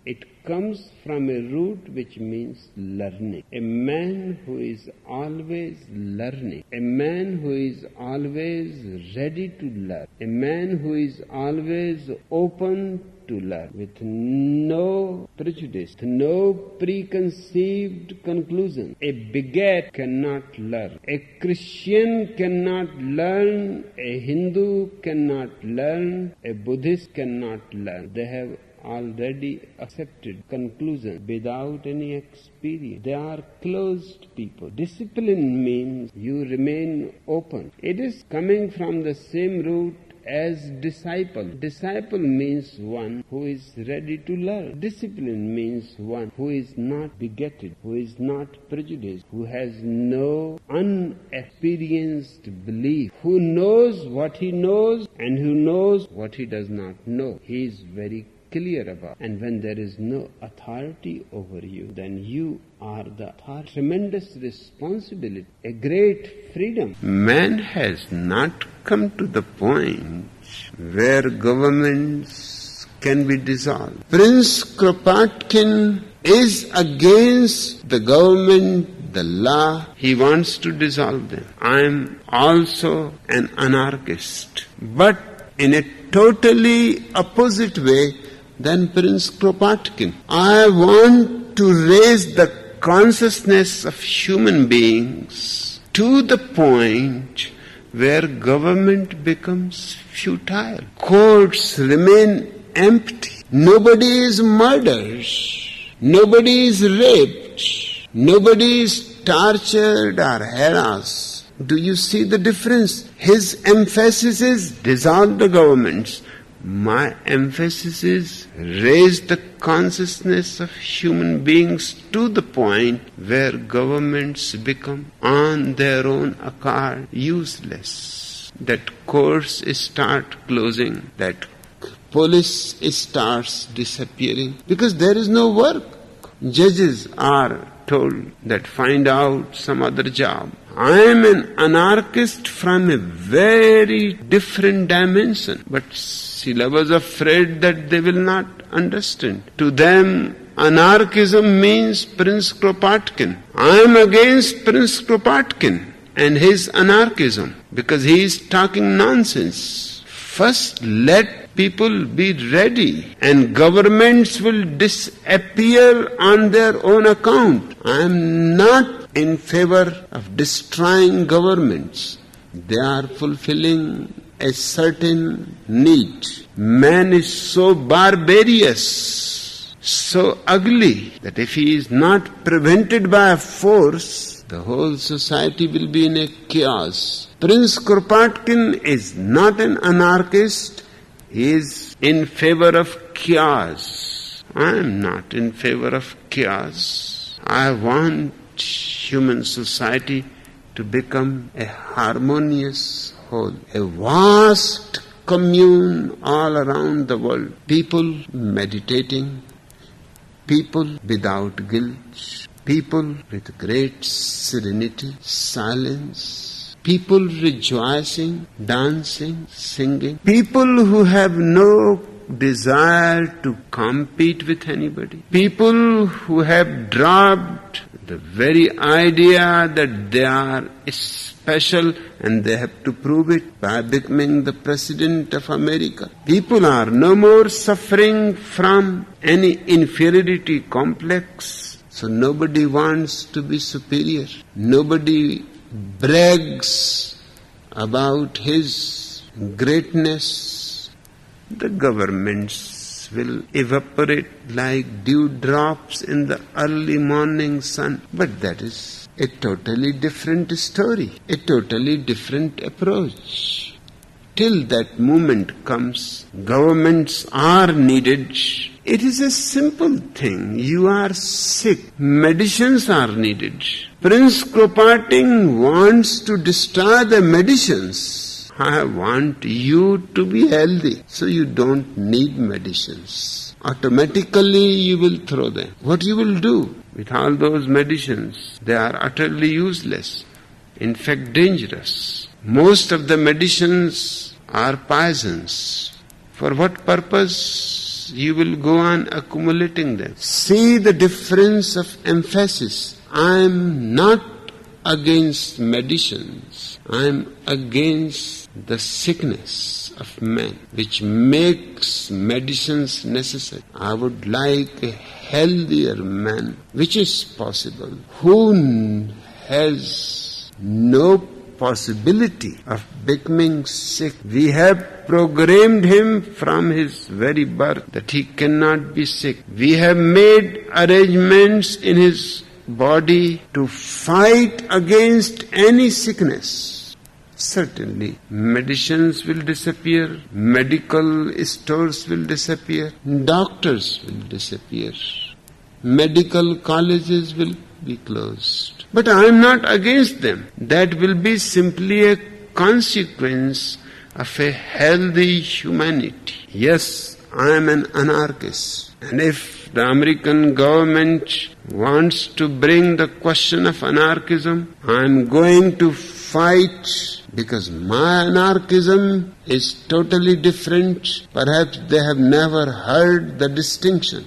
it comes from a root which means learning. A man who is always learning. A man who is always ready to learn. A man who is always open to learn, with no prejudice, no preconceived conclusion. A bigot cannot learn. A Christian cannot learn. A Hindu cannot learn. A Buddhist cannot learn. They have already accepted conclusion without any experience. They are closed people. Discipline means you remain open. It is coming from the same root as disciple. Disciple means one who is ready to learn. Discipline means one who is not bigoted, who is not prejudiced, who has no unexperienced belief, who knows what he knows and who knows what he does not know. He is very clear about. And when there is no authority over you, then you are the authority. Tremendous responsibility, a great freedom. Man has not come to the point where governments can be dissolved. Prince Kropotkin is against the government, the law. He wants to dissolve them. I am also an anarchist, but in a totally opposite way than Prince Kropotkin. I want to raise the consciousness of human beings to the point where government becomes futile. Courts remain empty. Nobody is murdered. Nobody is raped. Nobody is tortured or harassed. Do you see the difference? His emphasis is dissolve the governments. My emphasis is raise the consciousness of human beings to the point where governments become on their own accord useless. That courts start closing, that police starts disappearing because there is no work. Judges are told that find out some other job. I am an anarchist from a very different dimension, but Srila was afraid that they will not understand. To them, anarchism means Prince Kropotkin. I am against Prince Kropotkin and his anarchism because he is talking nonsense. First, let people be ready, and governments will disappear on their own account. I am not in favor of destroying governments. They are fulfilling a certain need. Man is so barbarous, so ugly, that if he is not prevented by force, the whole society will be in a chaos. Prince Kropotkin is not an anarchist. He is in favor of chaos. I am not in favor of chaos. I want human society to become a harmonious whole, a vast commune all around the world. People meditating, people without guilt, people with great serenity, silence, people rejoicing, dancing, singing, people who have no desire to compete with anybody, people who have dropped the very idea that they are special and they have to prove it by becoming the President of America. People are no more suffering from any inferiority complex. So nobody wants to be superior. Nobody brags about his greatness. The governments will evaporate like dewdrops in the early morning sun. But that is a totally different story, a totally different approach. Till that moment comes, governments are needed. It is a simple thing. You are sick. Medicines are needed. Prince Kropotkin wants to destroy the medicines. I want you to be healthy, so you don't need medicines. Automatically you will throw them. What you will do with all those medicines? They are utterly useless, in fact dangerous. Most of the medicines are poisons. For what purpose? You will go on accumulating them. See the difference of emphasis. I am not against medicines. I am against the sickness of man, which makes medicines necessary. I would like a healthier man, which is possible, who has no possibility of becoming sick. We have programmed him from his very birth that he cannot be sick. We have made arrangements in his body to fight against any sickness. Certainly, medicines will disappear, medical stores will disappear, doctors will disappear, medical colleges will be closed. But I am not against them. That will be simply a consequence of a healthy humanity. Yes, I am an anarchist. And if the American government wants to bring the question of anarchism, I am going to fight, because my anarchism is totally different. Perhaps they have never heard the distinction.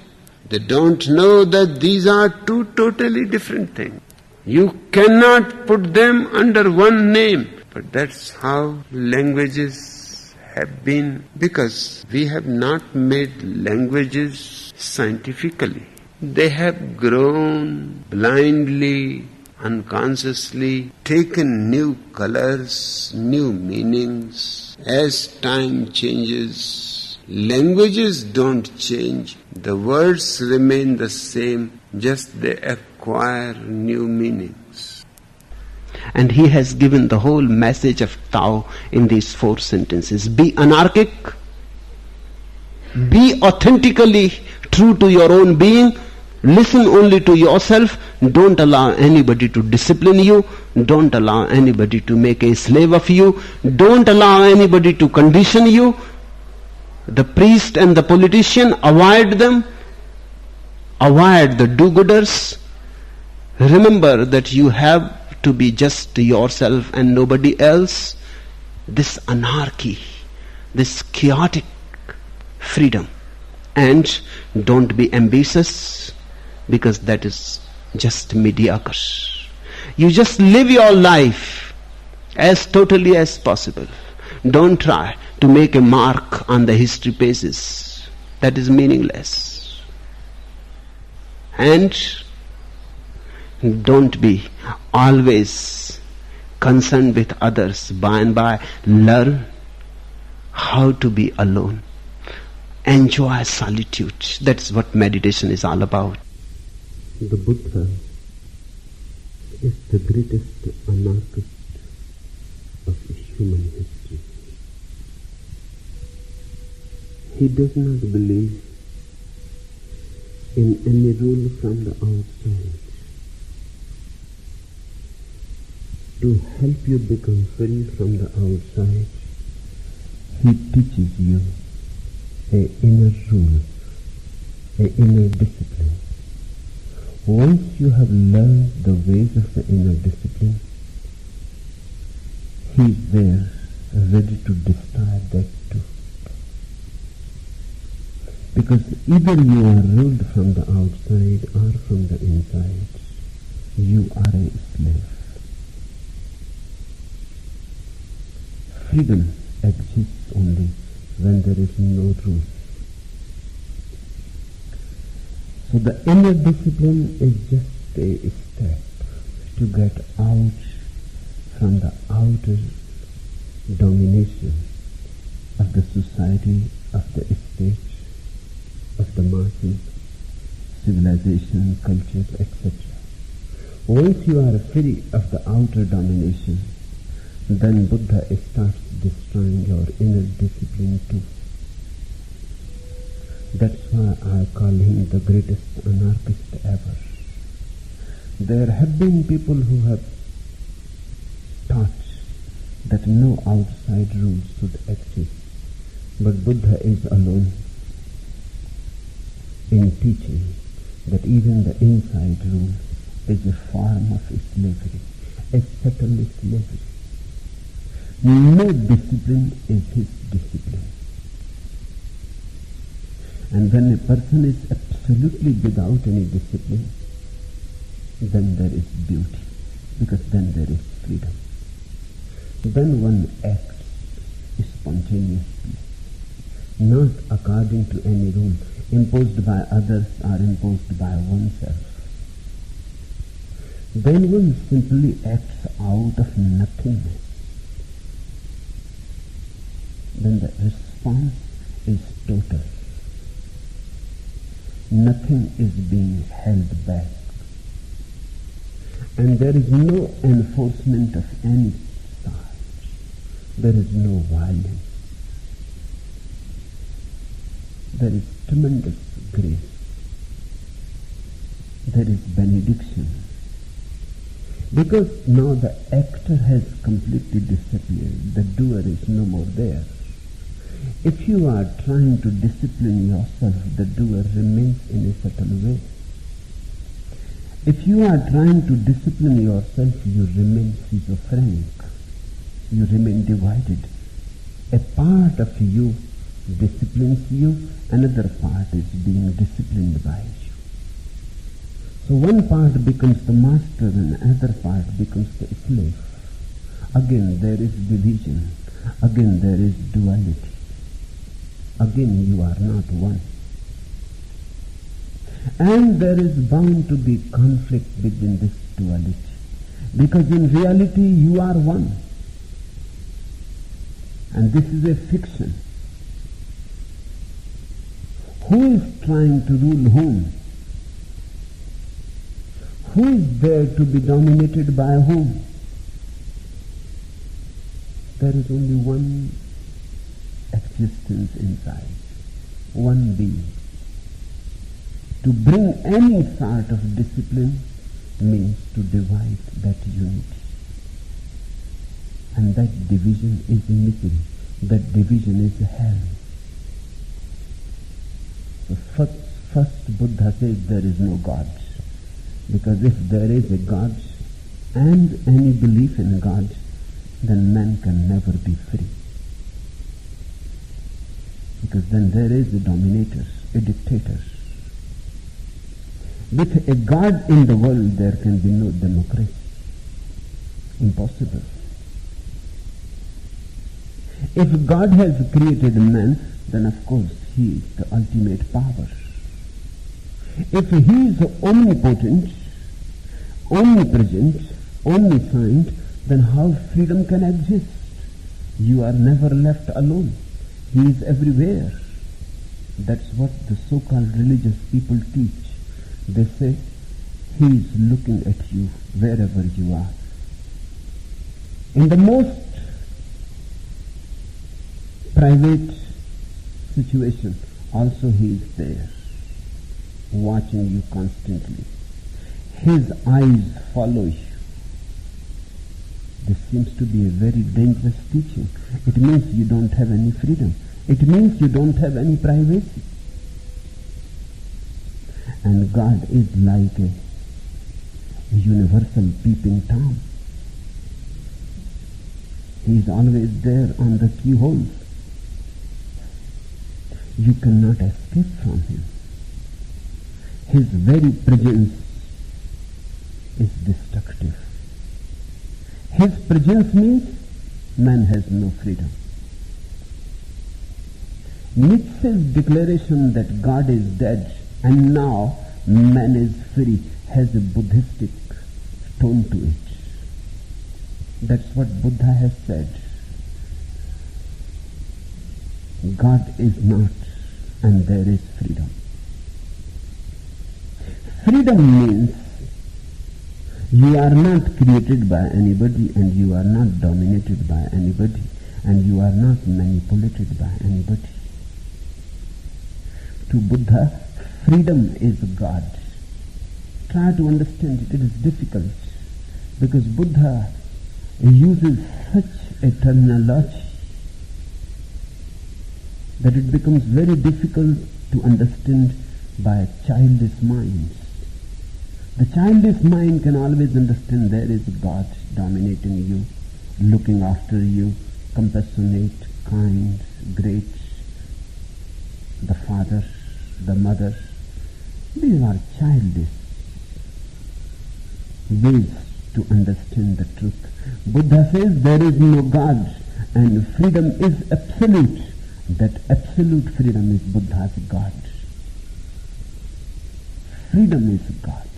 They don't know that these are two totally different things. You cannot put them under one name. But that's how languages have been, because we have not made languages scientifically. They have grown blindly, unconsciously, taken new colors, new meanings. As time changes, languages don't change. The words remain the same, just they acquire new meanings. And he has given the whole message of Tao in these 4 sentences. Be anarchic, be authentically true to your own being, listen only to yourself, don't allow anybody to discipline you, don't allow anybody to make a slave of you, don't allow anybody to condition you. The priest and the politician, avoid them, avoid the do-gooders. Remember that you have to be just yourself and nobody else. This anarchy, this chaotic freedom. And don't be ambitious, because that is just mediocre. You just live your life as totally as possible. Don't try to make a mark on the history pages. That is meaningless. And don't be always concerned with others. By and by, learn how to be alone. Enjoy solitude. That's what meditation is all about. The Buddha is the greatest anarchist of human history. He does not believe in any rule from the outside. To help you become free from the outside, he teaches you an inner rule, an inner discipline. Once you have learned the ways of the inner discipline, he is there ready to destroy that too. Because either you are ruled from the outside or from the inside, you are a slave. Freedom exists only when there is no rule. So the inner discipline is just a step to get out from the outer domination of the society, of the state, of the masses, civilization, culture, etc. Once you are free of the outer domination, then Buddha starts destroying your inner discipline too. That's why I call him the greatest anarchist ever. There have been people who have taught that no outside rules should exist, but Buddha is alone in teaching that even the inside rule is a form of slavery, a subtle slavery. No discipline is his discipline. And when a person is absolutely without any discipline, then there is beauty, because then there is freedom. Then one acts spontaneously, not according to any rule imposed by others or imposed by oneself. Then one simply acts out of nothingness. Then the response is total. Nothing is being held back. And there is no enforcement of any sort. There is no violence. There is tremendous grace. There is benediction. Because now the actor has completely disappeared. The doer is no more there. If you are trying to discipline yourself, the doer remains in a certain way. If you are trying to discipline yourself, you remain schizophrenic. You remain divided. A part of you disciplines you, another part is being disciplined by you. So one part becomes the master and another part becomes the slave. Again there is division. Again there is duality. Again you are not one. And there is bound to be conflict within this duality. Because in reality you are one. And this is a fiction. Who is trying to rule whom? Who is there to be dominated by whom? There is only one existence inside, one being. To bring any sort of discipline means to divide that unity. And that division is misery. That division is hell. So first Buddha says there is no God. Because if there is a God and any belief in God, then man can never be free. Because then there is a dominator, a dictator. With a God in the world, there can be no democracy. Impossible. If God has created man, then of course he is the ultimate power. If he is omnipotent, omnipresent, omniscient, then how freedom can exist? You are never left alone. He is everywhere. That's what the so-called religious people teach. They say, he is looking at you wherever you are. In the most private situation, also he is there, watching you constantly. His eyes follow you. This seems to be a very dangerous teaching. It means you don't have any freedom. It means you don't have any privacy. And God is like a universal peeping Tom. He is always there on the keyhole. You cannot escape from him. His very presence is destructive. His presence means man has no freedom. Nietzsche's declaration that God is dead and now man is free has a Buddhistic tone to it. That's what Buddha has said. God is not, and there is freedom. Freedom means you are not created by anybody, and you are not dominated by anybody, and you are not manipulated by anybody. To Buddha, freedom is God. Try to understand it. It is difficult because Buddha uses such a terminology that it becomes very difficult to understand by childish minds. The childish mind can always understand there is God dominating you, looking after you, compassionate, kind, great, the father, the mother. These are childish ways to understand the truth. Buddha says there is no God and freedom is absolute. That absolute freedom is Buddha's God. Freedom is God.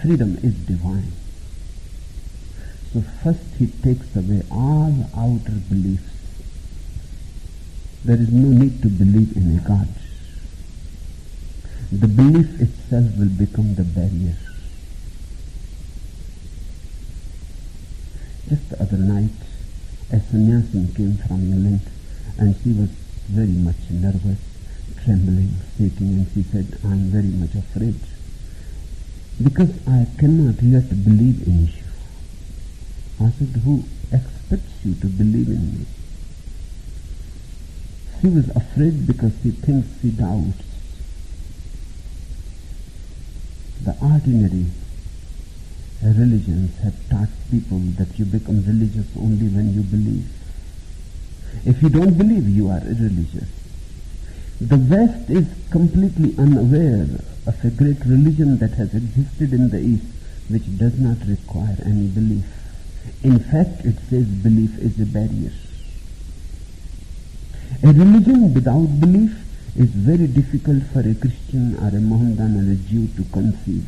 Freedom is divine. So first he takes away all outer beliefs. There is no need to believe in a God. The belief itself will become the barrier. Just the other night, a sannyasin came from England and she was very much nervous, trembling, shaking, and she said, I am very much afraid because I cannot yet believe in you. I said, who expects you to believe in me? She was afraid because she thinks she doubts. The ordinary religions have taught people that you become religious only when you believe. If you don't believe, you are irreligious. The West is completely unaware of a great religion that has existed in the East, which does not require any belief. In fact, it says belief is a barrier. A religion without belief is very difficult for a Christian or a Mohammedan or a Jew to conceive.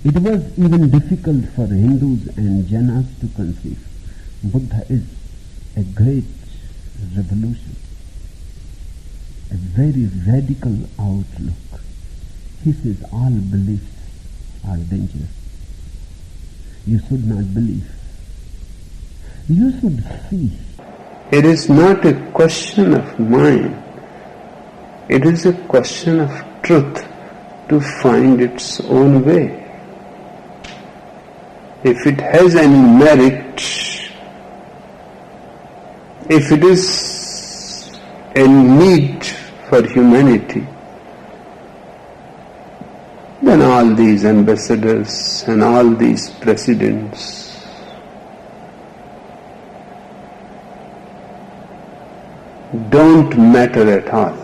It was even difficult for Hindus and Jainas to conceive. Buddha is a great revolution, a very radical outlook. He says all beliefs are dangerous. You should not believe. You should see. It is not a question of mind. It is a question of truth to find its own way. If it has any merit, if it is a need for humanity, then all these ambassadors and all these presidents don't matter at all.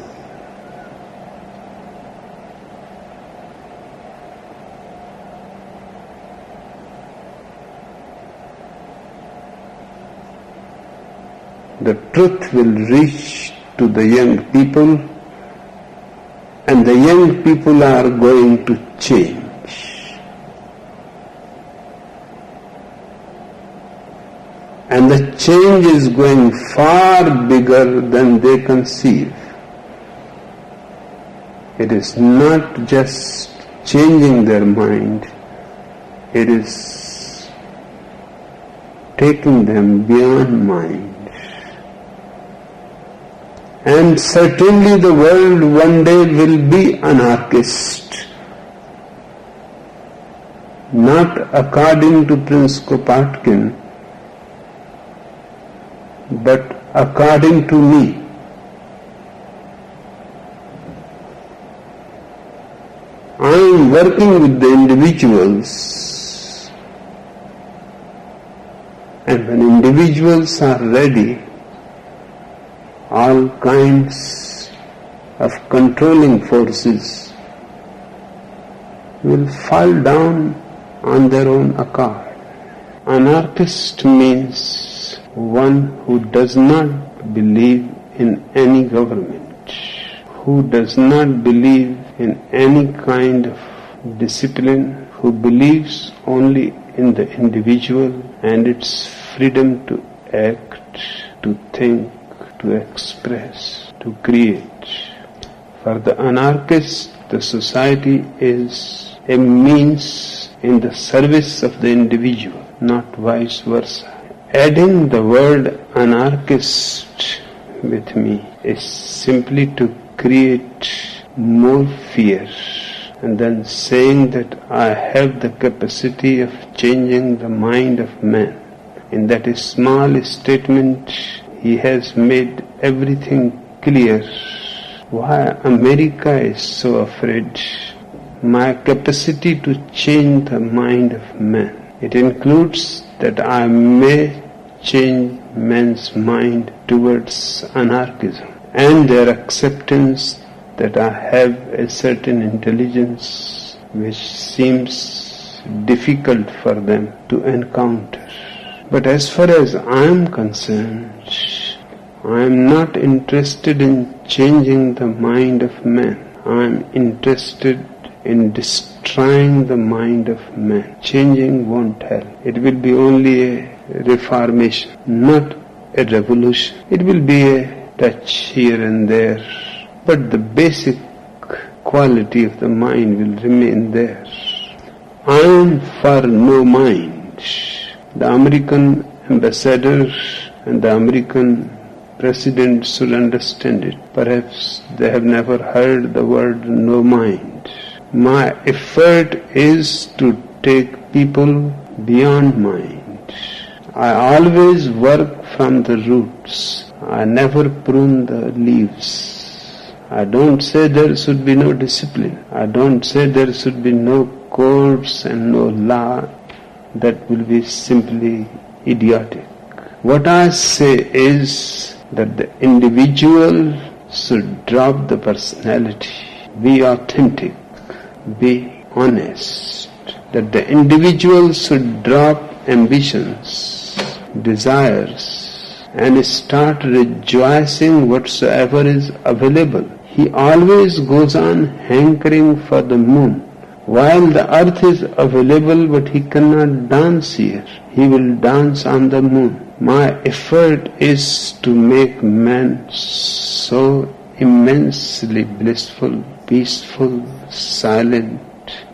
the truth will reach to the young people, and the young people are going to change. And the change is going far bigger than they conceive. It is not just changing their mind, it is taking them beyond mind. And certainly the world one day will be anarchist, not according to Prince Kropotkin, but according to me. I am working with the individuals, and when individuals are ready, all kinds of controlling forces will fall down on their own accord. Anarchist means one who does not believe in any government, who does not believe in any kind of discipline, who believes only in the individual and its freedom to act, to think, to express, to create. For the anarchist, the society is a means in the service of the individual, not vice versa. Adding the word anarchist with me is simply to create more fear, and then saying that I have the capacity of changing the mind of man. In that small statement, he has made everything clear. Why America is so afraid? My capacity to change the mind of man. It includes that I may change man's mind towards anarchism, and their acceptance that I have a certain intelligence which seems difficult for them to encounter. But as far as I am concerned, I am not interested in changing the mind of man. I am interested in destroying the mind of man. Changing won't help. It will be only a reformation, not a revolution. It will be a touch here and there, but the basic quality of the mind will remain there. I am for no mind. The American ambassador and the American president should understand it. Perhaps they have never heard the word no mind. My effort is to take people beyond mind. I always work from the roots. I never prune the leaves. I don't say there should be no discipline. I don't say there should be no courts and no law. That will be simply idiotic. What I say is that the individual should drop the personality, be authentic, be honest. That the individual should drop ambitions, desires, and start rejoicing whatsoever is available. He always goes on hankering for the moon. While the earth is available, but he cannot dance here. He will dance on the moon. My effort is to make man so immensely blissful, peaceful, silent,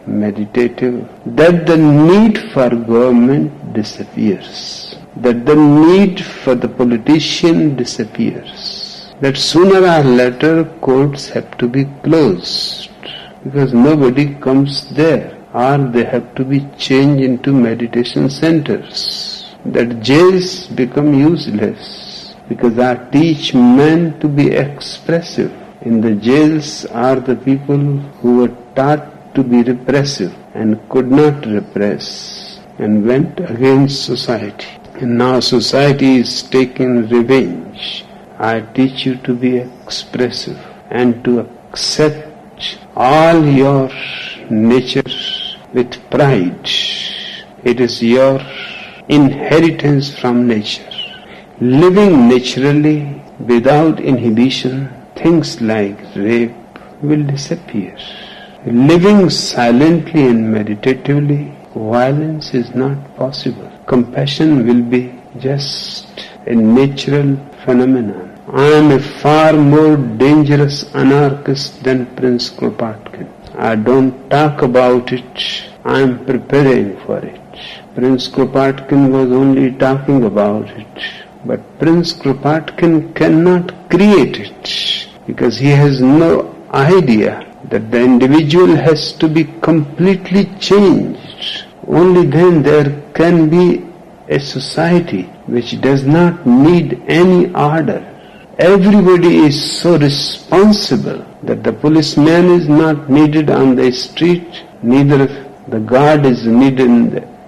meditative, that the need for government disappears, that the need for the politician disappears, that sooner or later courts have to be closed, because nobody comes there, or they have to be changed into meditation centers. That jails become useless, because I teach men to be expressive. In the jails are the people who were taught to be repressive and could not repress and went against society. And now society is taking revenge. I teach you to be expressive and to accept all your nature with pride. It is your inheritance from nature. living naturally, without inhibition, things like rape will disappear. Living silently and meditatively, violence is not possible. Compassion will be just a natural phenomenon. I am a far more dangerous anarchist than Prince Kropotkin. I don't talk about it, I am preparing for it. Prince Kropotkin was only talking about it, but Prince Kropotkin cannot create it because he has no idea that the individual has to be completely changed. Only then there can be a society which does not need any order. Everybody is so responsible that the policeman is not needed on the street, neither the guard is needed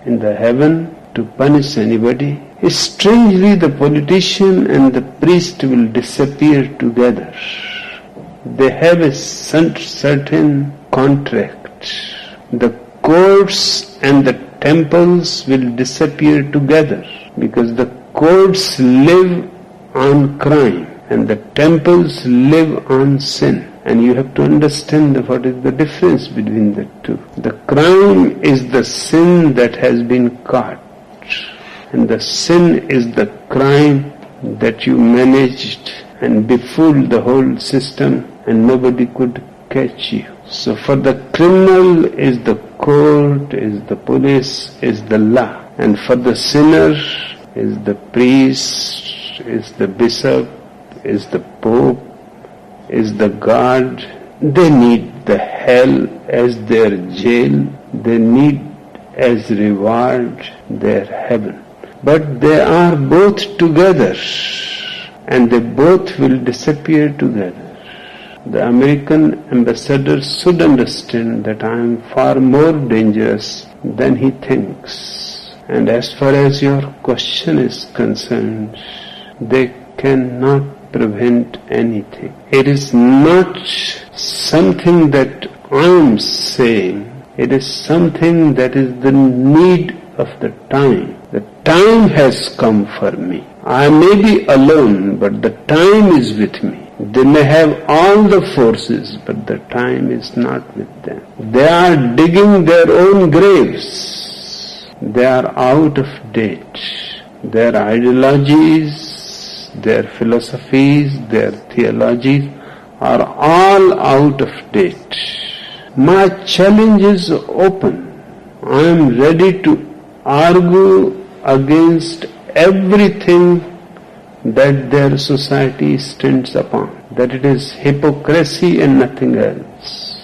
in the heaven to punish anybody. Strangely, the politician and the priest will disappear together. They have a certain contract. The courts and the temples will disappear together because the courts live on crime and the temples live on sin. And you have to understand what is the difference between the two. The crime is the sin that has been caught, and the sin is the crime that you managed and befooled the whole system and nobody could catch you. So for the criminal is the court, is the police, is the law. And for the sinner is the priest, is the bishop, is the pope, is the guard. They need the hell as their jail. They need as reward their heaven. But they are both together and they both will disappear together. The American ambassador should understand that I am far more dangerous than he thinks. And as far as your question is concerned, they cannot prevent anything. It is not something that I am saying. It is something that is the need of the time. The time has come for me. I may be alone, but the time is with me. They may have all the forces, but the time is not with them. They are digging their own graves. They are out of date. Their ideologies, their philosophies, their theologies are all out of date. My challenge is open. I am ready to argue against everything that their society stands upon, that it is hypocrisy and nothing else.